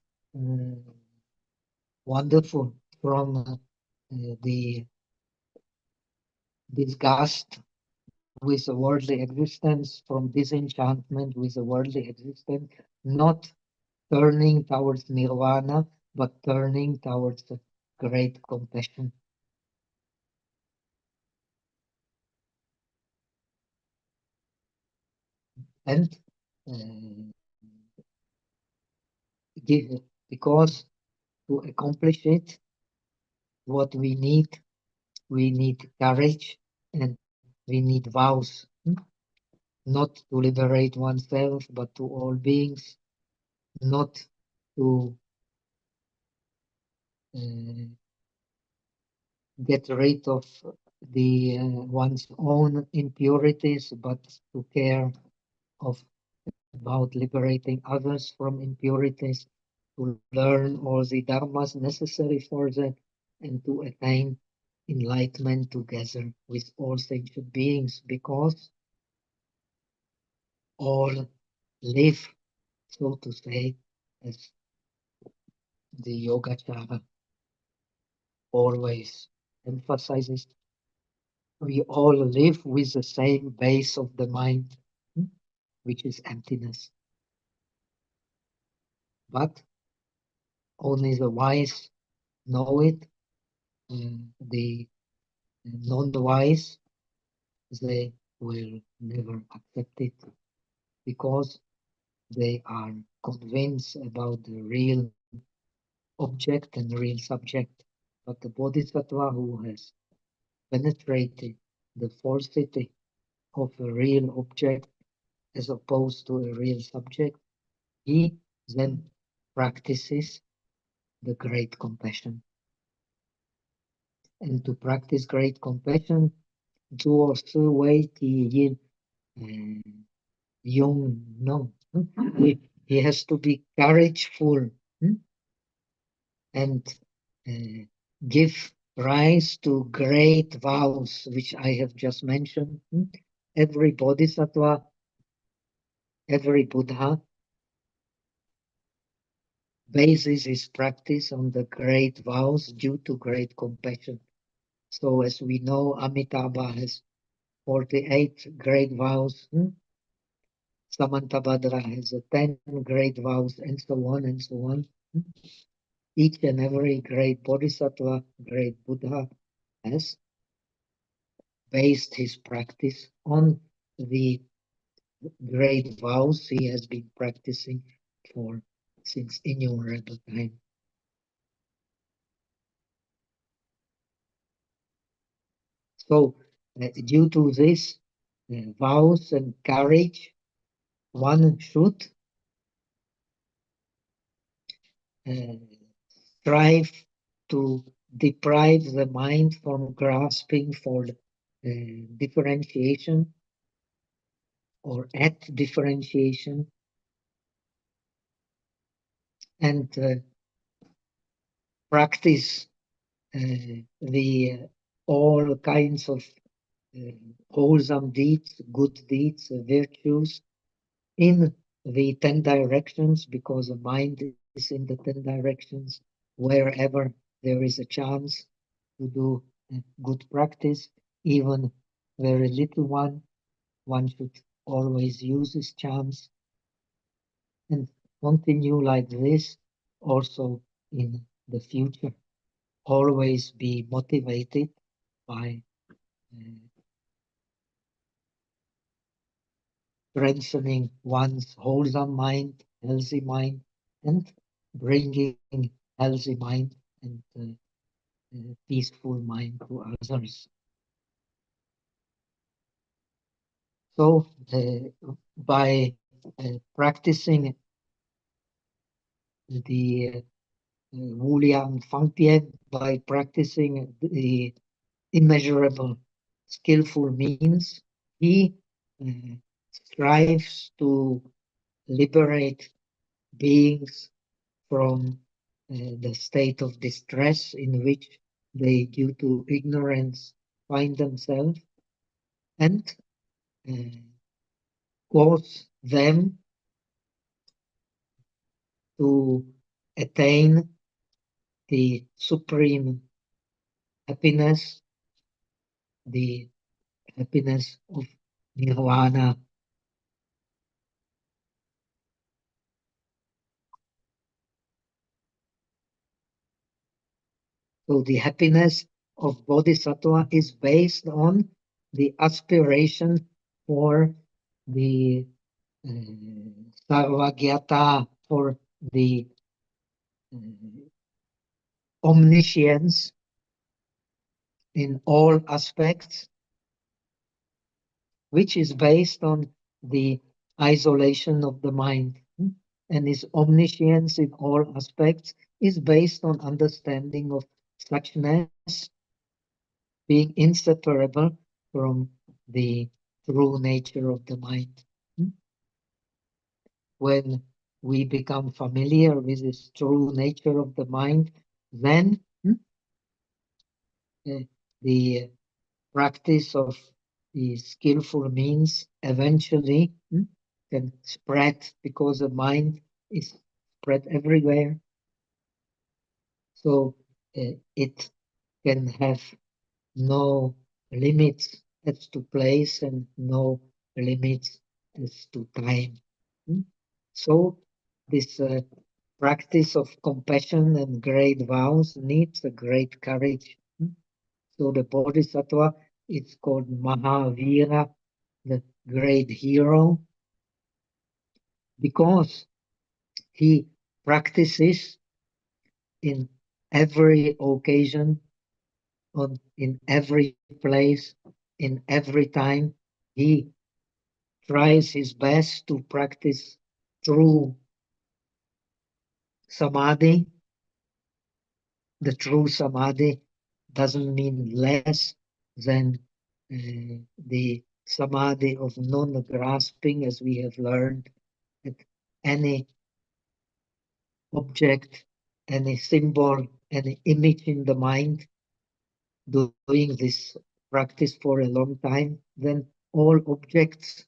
Speaker 2: wonderful from the disgust with a worldly existence, from disenchantment with a worldly existence, not turning towards nirvana, but turning towards the great compassion. And because to accomplish it, what we need courage and we need vows. Not to liberate oneself, but to all beings, not to get rid of the one's own impurities, but to care of about liberating others from impurities, to learn all the dharmas necessary for that, and to attain enlightenment together with all sentient beings, because all live, so to say, as the Yogacara always emphasizes, we all live with the same base of the mind, which is emptiness. But only the wise know it. The non-wise, they will never accept it because they are convinced about the real object and real subject. But the bodhisattva who has penetrated the falsity of a real object as opposed to a real subject, he then practices the great compassion. And to practice great compassion, Zuo Si Wei Ti Yin Yung No. He has to be courageful and give rise to great vows, which I have just mentioned. Every bodhisattva, every Buddha bases his practice on the great vows due to great compassion. So as we know, Amitabha has 48 great vows. Samantabhadra has 10 great vows, and so on and so on. Each and every great bodhisattva, great Buddha, has based his practice on the great vows he has been practicing for since innumerable time. So, due to this vows and courage, one should strive to deprive the mind from grasping for differentiation or at differentiation, and practice the all kinds of wholesome deeds, good deeds, virtues in the 10 directions, because the mind is in the 10 directions. Wherever there is a chance to do good practice, even very little one should always use this chance and continue like this also in the future. Always be motivated by strengthening one's wholesome mind, healthy mind, and bringing healthy mind and peaceful mind to others. So by practicing the Wu Liang Fang Tian, by practicing the immeasurable, skillful means, he strives to liberate beings from the state of distress in which they, due to ignorance, find themselves, and cause them to attain the supreme happiness, the happiness of nirvana. So the happiness of bodhisattva is based on the aspiration for the sarvagyata, for the omniscience in all aspects, which is based on the isolation of the mind. And his omniscience in all aspects is based on understanding of suchness being inseparable from the true nature of the mind. When we become familiar with this true nature of the mind, then the practice of the skillful means eventually can spread, because the mind is spread everywhere. So it can have no limits as to place and no limits as to time. So this practice of compassion and great vows needs a great courage. So the Bodhisattva is called Mahavira, the great hero, because he practices in every occasion, in every place, in every time. He tries his best to practice true samadhi. The true samadhi doesn't mean less than the samadhi of non-grasping, as we have learned, that any object, any symbol, any image in the mind, doing this practice for a long time, then all objects,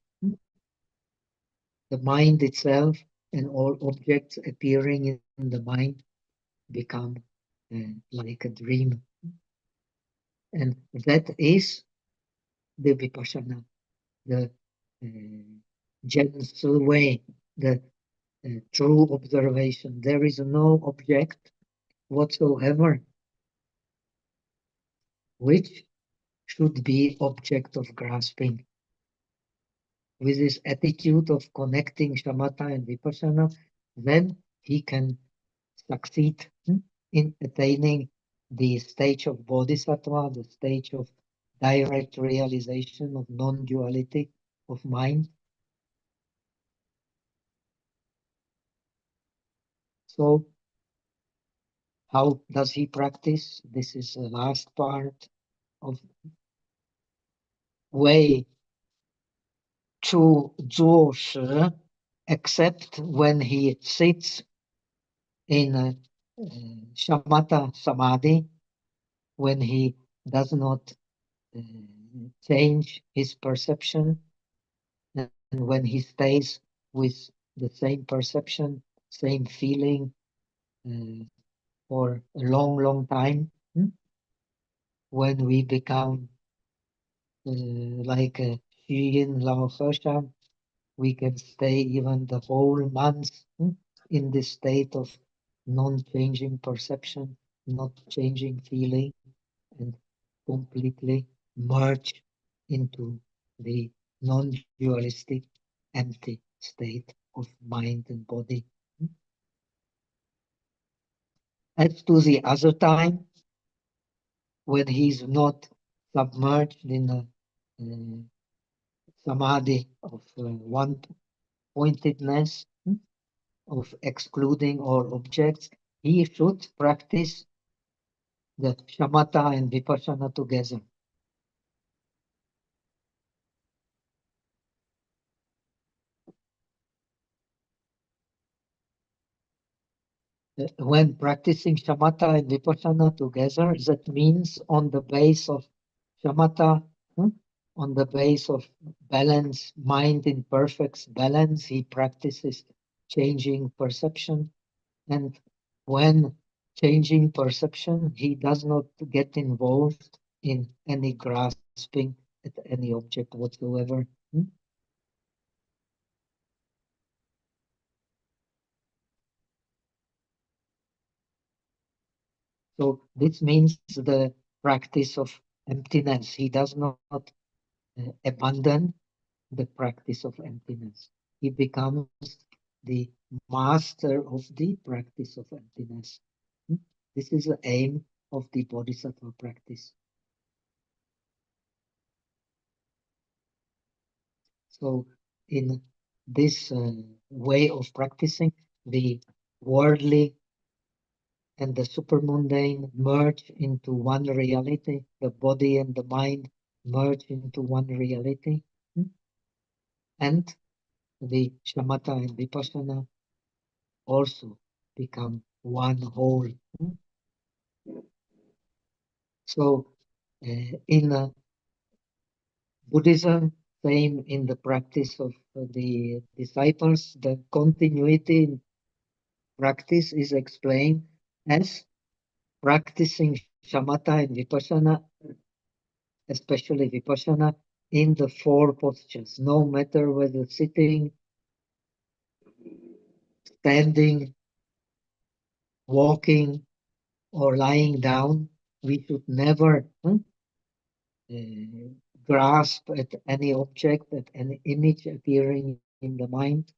Speaker 2: the mind itself, and all objects appearing in the mind become like a dream. And that is the vipassana, the gentle way, the true observation. There is no object whatsoever which should be object of grasping. With this attitude of connecting shamatha and vipassana, then he can succeed in attaining the stage of bodhisattva, the stage of direct realization of non-duality of mind. So how does he practice? This is the last part of way to zuo shi, except when he sits in shamatha samadhi, when he does not change his perception, and when he stays with the same perception, same feeling for a long, long time, when we become like a Yin Lao Shan, we can stay even the whole month in this state of non-changing perception, not changing feeling, and completely merge into the non-dualistic empty state of mind and body. As to the other time, when he's not submerged in a samadhi of one pointedness, of excluding all objects, he should practice the shamatha and vipassana together. When practicing shamatha and vipassana together, that means on the base of shamatha, on the base of balance, mind in perfect balance, he practices changing perception. And when changing perception, he does not get involved in any grasping at any object whatsoever. So this means the practice of emptiness. He does not abandon the practice of emptiness. He becomes the master of the practice of emptiness. This is the aim of the bodhisattva practice. So in this way of practicing, the worldly and the supermundane merge into one reality. The body and the mind merge into one reality. And the shamatha and vipassana also become one whole. So in Buddhism, same in the practice of the disciples, the continuity in practice is explained as practicing shamatha and vipassana, especially vipassana, in the four postures, no matter whether sitting, standing, walking, or lying down. We should never grasp at any object, at any image appearing in the mind.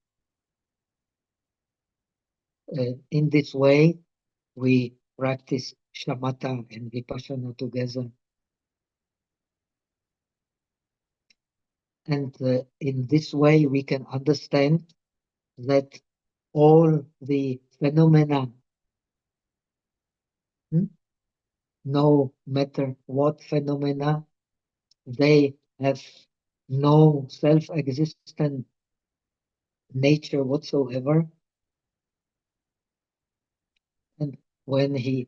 Speaker 2: In this way, we practice shamatha and vipassana together. And in this way, we can understand that all the phenomena, no matter what phenomena, they have no self-existent nature whatsoever. And when he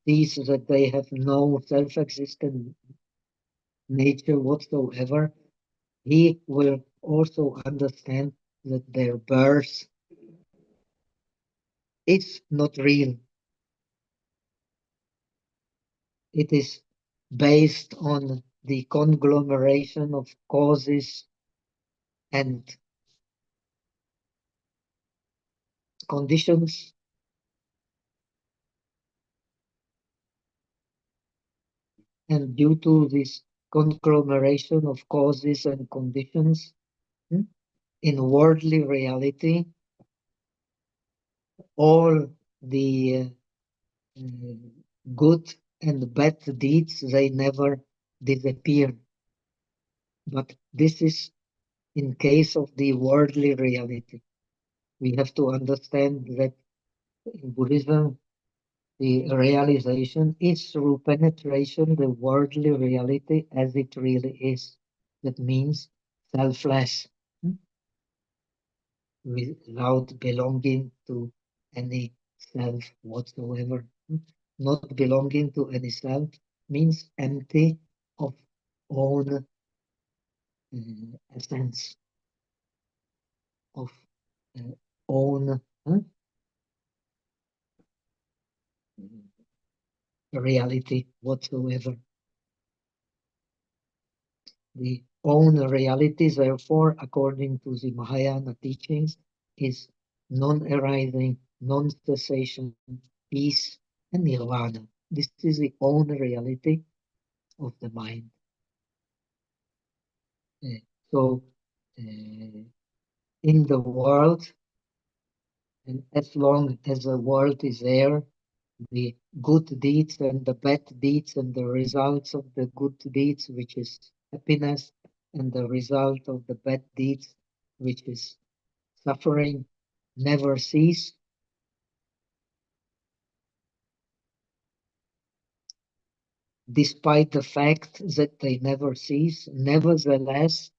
Speaker 2: sees that they have no self-existent nature whatsoever, he will also understand that their birth is not real. It is based on the conglomeration of causes and conditions. And due to this conglomeration of causes and conditions, in worldly reality, all the good and bad deeds, they never disappear. But this is in case of the worldly reality. We have to understand that in Buddhism, the realization is through penetration, the worldly reality as it really is. That means selfless, without belonging to any self whatsoever. Not belonging to any self means empty of own essence, of own reality whatsoever. The own reality, therefore, according to the Mahayana teachings, is non-arising, non-cessation, peace, and nirvana. This is the own reality of the mind. So, in the world, and as long as the world is there, the good deeds and the bad deeds and the results of the good deeds, which is happiness, and the result of the bad deeds, which is suffering, never cease. despite the fact that they never cease, nevertheless,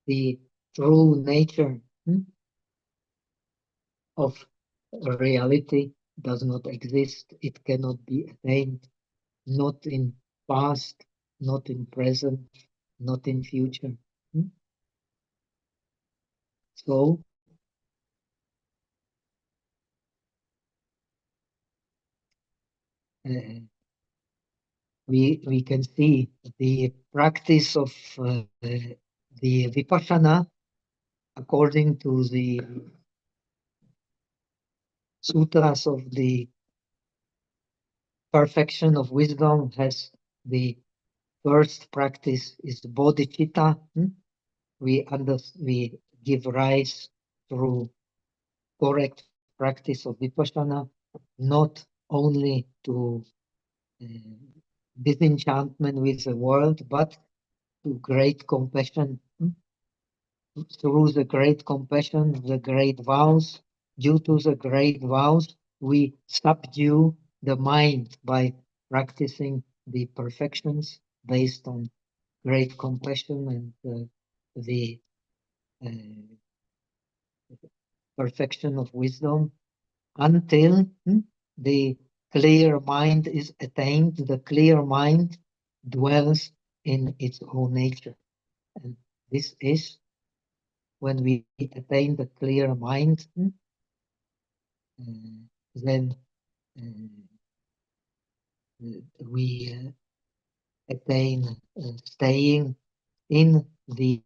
Speaker 2: the true nature of reality does not exist. It cannot be attained, not in past, not in present, not in future. So we can see the practice of the Vipassana according to the sutras of the perfection of wisdom has the first practice is bodhicitta. We give rise through correct practice of Vipassana, not only to disenchantment with the world, but to great compassion. Through the great compassion, the great vows, due to the great vows, we subdue the mind by practicing the perfections based on great compassion and the uh, perfection of wisdom until the clear mind is attained. The clear mind dwells in its own nature. And this is when we attain the clear mind, then we attain staying in the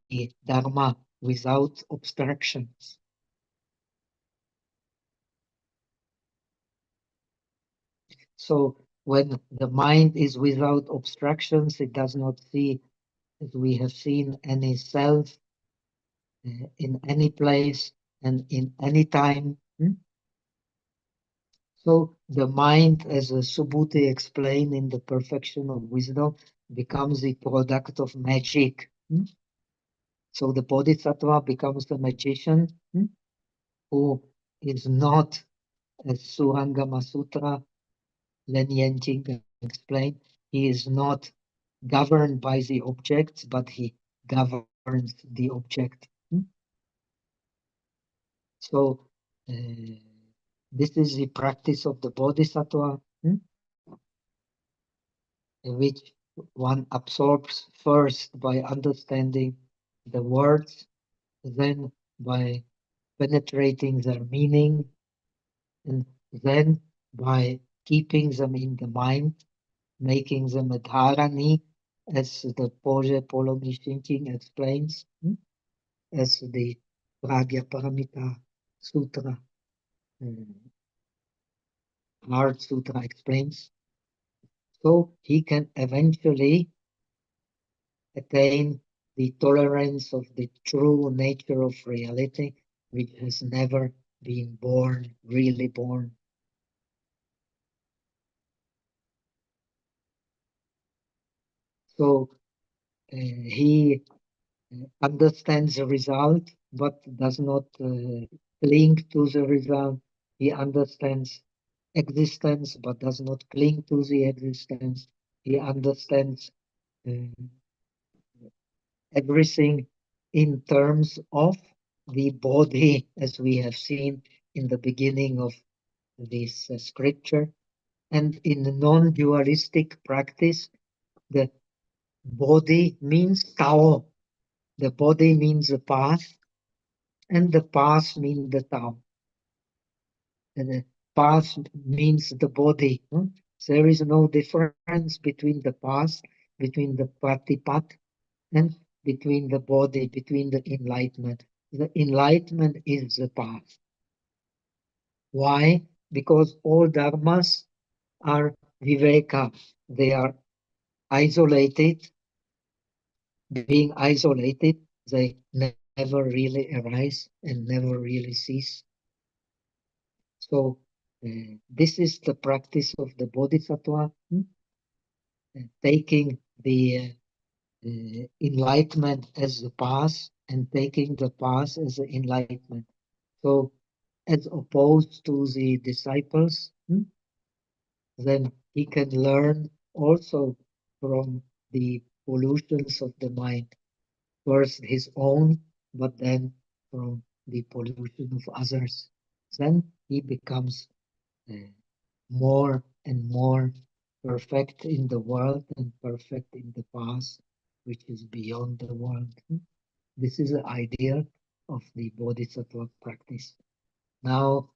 Speaker 2: Dharma without obstructions. So when the mind is without obstructions, it does not see, as we have seen, any self in any place and in any time. So the mind, as Subhuti explained in the perfection of wisdom, becomes the product of magic. So the bodhisattva becomes the magician who is not, as Surangama Sutra, Len Yenjing explained, he is not governed by the objects, but he governs the object. So this is the practice of the bodhisattva, which one absorbs first by understanding the words, then by penetrating their meaning, and then by keeping them in the mind, making them a dharani, as the Poje Polomi Shinking explains, as the Pragya Paramita Sutra, Heart Sutra explains. So he can eventually attain the tolerance of the true nature of reality, which has never been born, really born. So he understands the result, but does not cling to the result. He understands existence, but does not cling to the existence. He understands everything in terms of the body, as we have seen in the beginning of this scripture. And in non-dualistic practice, the body means Tao. The body means the path, and the path means the Tao. And the path means the body. There is no difference between the path, between the pratipat, and between the body, between the enlightenment. The enlightenment is the path. Why? Because all dharmas are viveka. They are isolated. Being isolated, they never really arise and never really cease. So this is the practice of the bodhisattva, taking the enlightenment as the path and taking the path as the enlightenment. So as opposed to the disciples, then he can learn also from the pollutions of the mind, first his own, but then from the pollution of others. Then he becomes uh, more and more perfect in the world and perfect in the past, which is beyond the world. This is the idea of the Bodhisattva practice. Now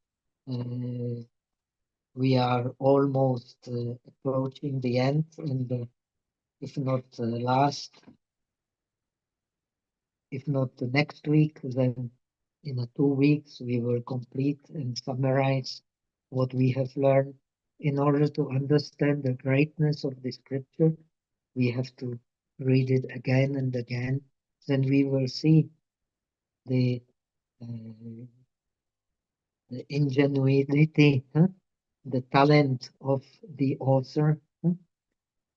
Speaker 2: we are almost approaching the end, and if not last, if not the next week, then in 2 weeks we will complete and summarize what we have learned. In order to understand the greatness of the scripture, we have to read it again and again. Then we will see the, uh, the ingenuity, the talent of the author.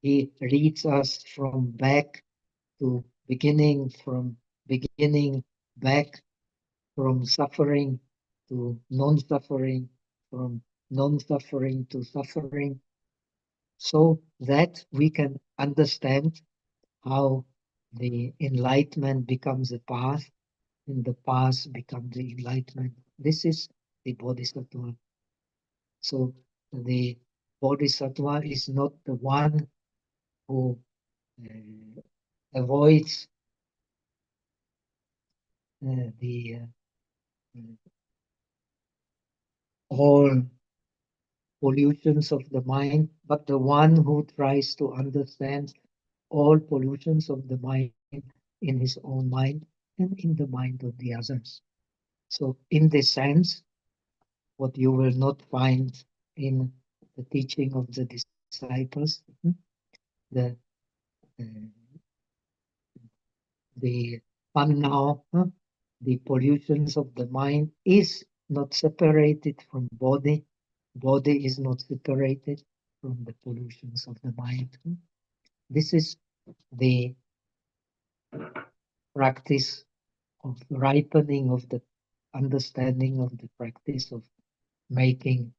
Speaker 2: He reads us from back to beginning, from beginning back, from suffering to non-suffering, from non-suffering to suffering, so that we can understand how the enlightenment becomes a path, and the path becomes the enlightenment. This is the Bodhisattva. So the Bodhisattva is not the one who avoids the all pollutions of the mind, but the one who tries to understand all pollutions of the mind in his own mind and in the mind of the others. So, in this sense, what you will not find in the teaching of the disciples, the uh, the fun now, the pollutions of the mind is not separated from body. Body is not separated from the pollutions of the mind. This is the practice of ripening of the understanding of the practice of making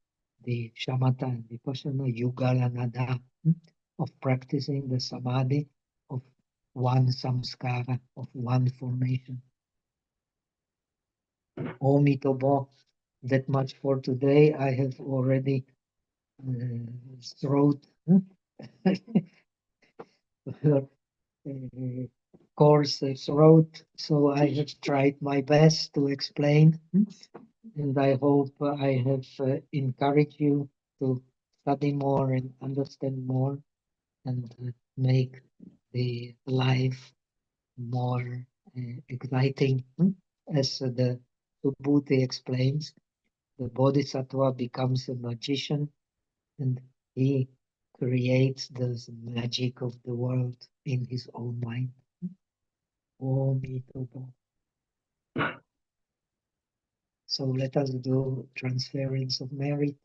Speaker 2: the shamatha and vipassana yugalanada, of practicing the samadhi of one samskara, of one formation. Omitobo, that much for today. I have already throat coarse throat, so I have tried my best to explain, and I hope I have encouraged you to study more and understand more, and make the life more exciting. As the Subhuti explains, the Bodhisattva becomes a magician, and he creates the magic of the world in his own mind. Om Mitobo. So let us do transference of merit.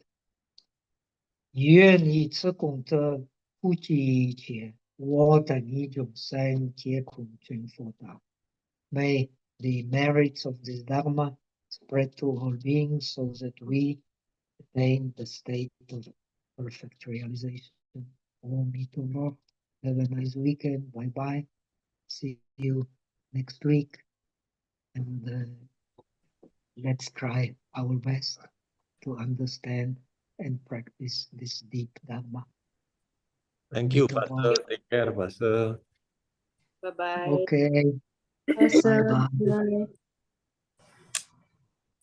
Speaker 2: 愿以此功德，普济一切，我等一众生皆空全佛道。May the merits of this Dharma spread to all beings so that we attain the state of perfect realization. Om Mitobo. Have a nice weekend. Bye bye. See you next week. And let's try our best to understand and practice this deep Dharma.
Speaker 4: Thank you,
Speaker 2: Mitobo.
Speaker 4: Pastor. Take care, Pastor.
Speaker 1: Bye-bye.
Speaker 2: Okay.
Speaker 5: Pastor,
Speaker 2: Bye-bye.
Speaker 5: bye.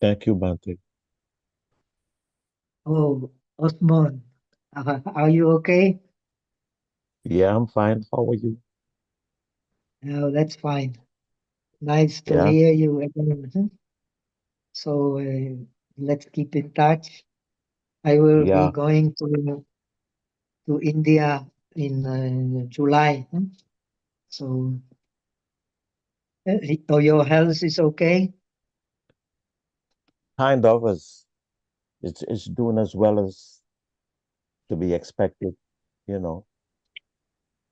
Speaker 6: Thank you, Bante.
Speaker 2: Oh, Osman, are you okay?
Speaker 6: Yeah, I'm fine. How are you?
Speaker 2: No, that's fine. Nice to
Speaker 6: Yeah,
Speaker 2: hear you again. So let's keep in touch. I will be
Speaker 6: yeah.
Speaker 2: going to India in July. So your health is okay?
Speaker 6: Kind of as it's doing as well as to be expected, you know.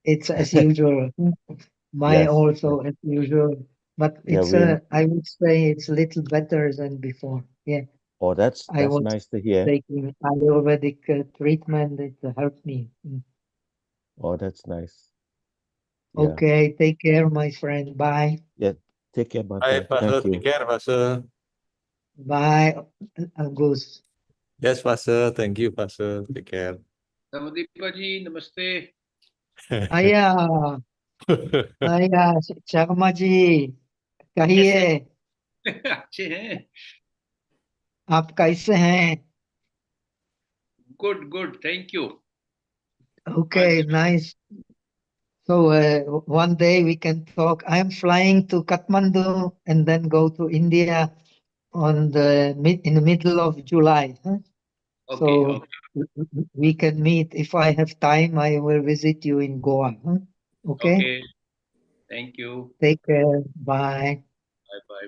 Speaker 2: It's as usual. My
Speaker 6: Yes.
Speaker 2: also as usual. But
Speaker 6: Yeah,
Speaker 2: it's
Speaker 6: we
Speaker 2: I would say it's a little better than before. Yeah,
Speaker 6: oh
Speaker 2: I
Speaker 6: that's
Speaker 2: was
Speaker 6: nice to hear.
Speaker 2: taking Ayurvedic treatment. It helped me.
Speaker 6: Oh, that's nice. Yeah.
Speaker 2: Okay, take care, my friend. Bye.
Speaker 6: Yeah. Take care, my
Speaker 4: Bye,
Speaker 6: friend. Thank
Speaker 4: Pastor. Take
Speaker 6: you.
Speaker 4: care, Pastor.
Speaker 2: Bye, Agus.
Speaker 4: Yes, Pastor. Thank you, Pastor. Take care.
Speaker 5: नवदीपा जी नमस्ते।
Speaker 2: आया आया शर्मा जी,
Speaker 5: कैसे
Speaker 2: कहिए
Speaker 5: अच्छे हैं?
Speaker 2: आप कैसे हैं?
Speaker 5: Good good thank you.
Speaker 2: Okay, nice. So one day we can talk. I'm flying to Kathmandu and then go to India in the middle of July. Huh?
Speaker 5: Okay
Speaker 2: So we can meet. If I have time, I will visit you in Goa. Huh? Okay?
Speaker 5: Okay thank you.
Speaker 2: Take care. Bye.
Speaker 5: Bye bye.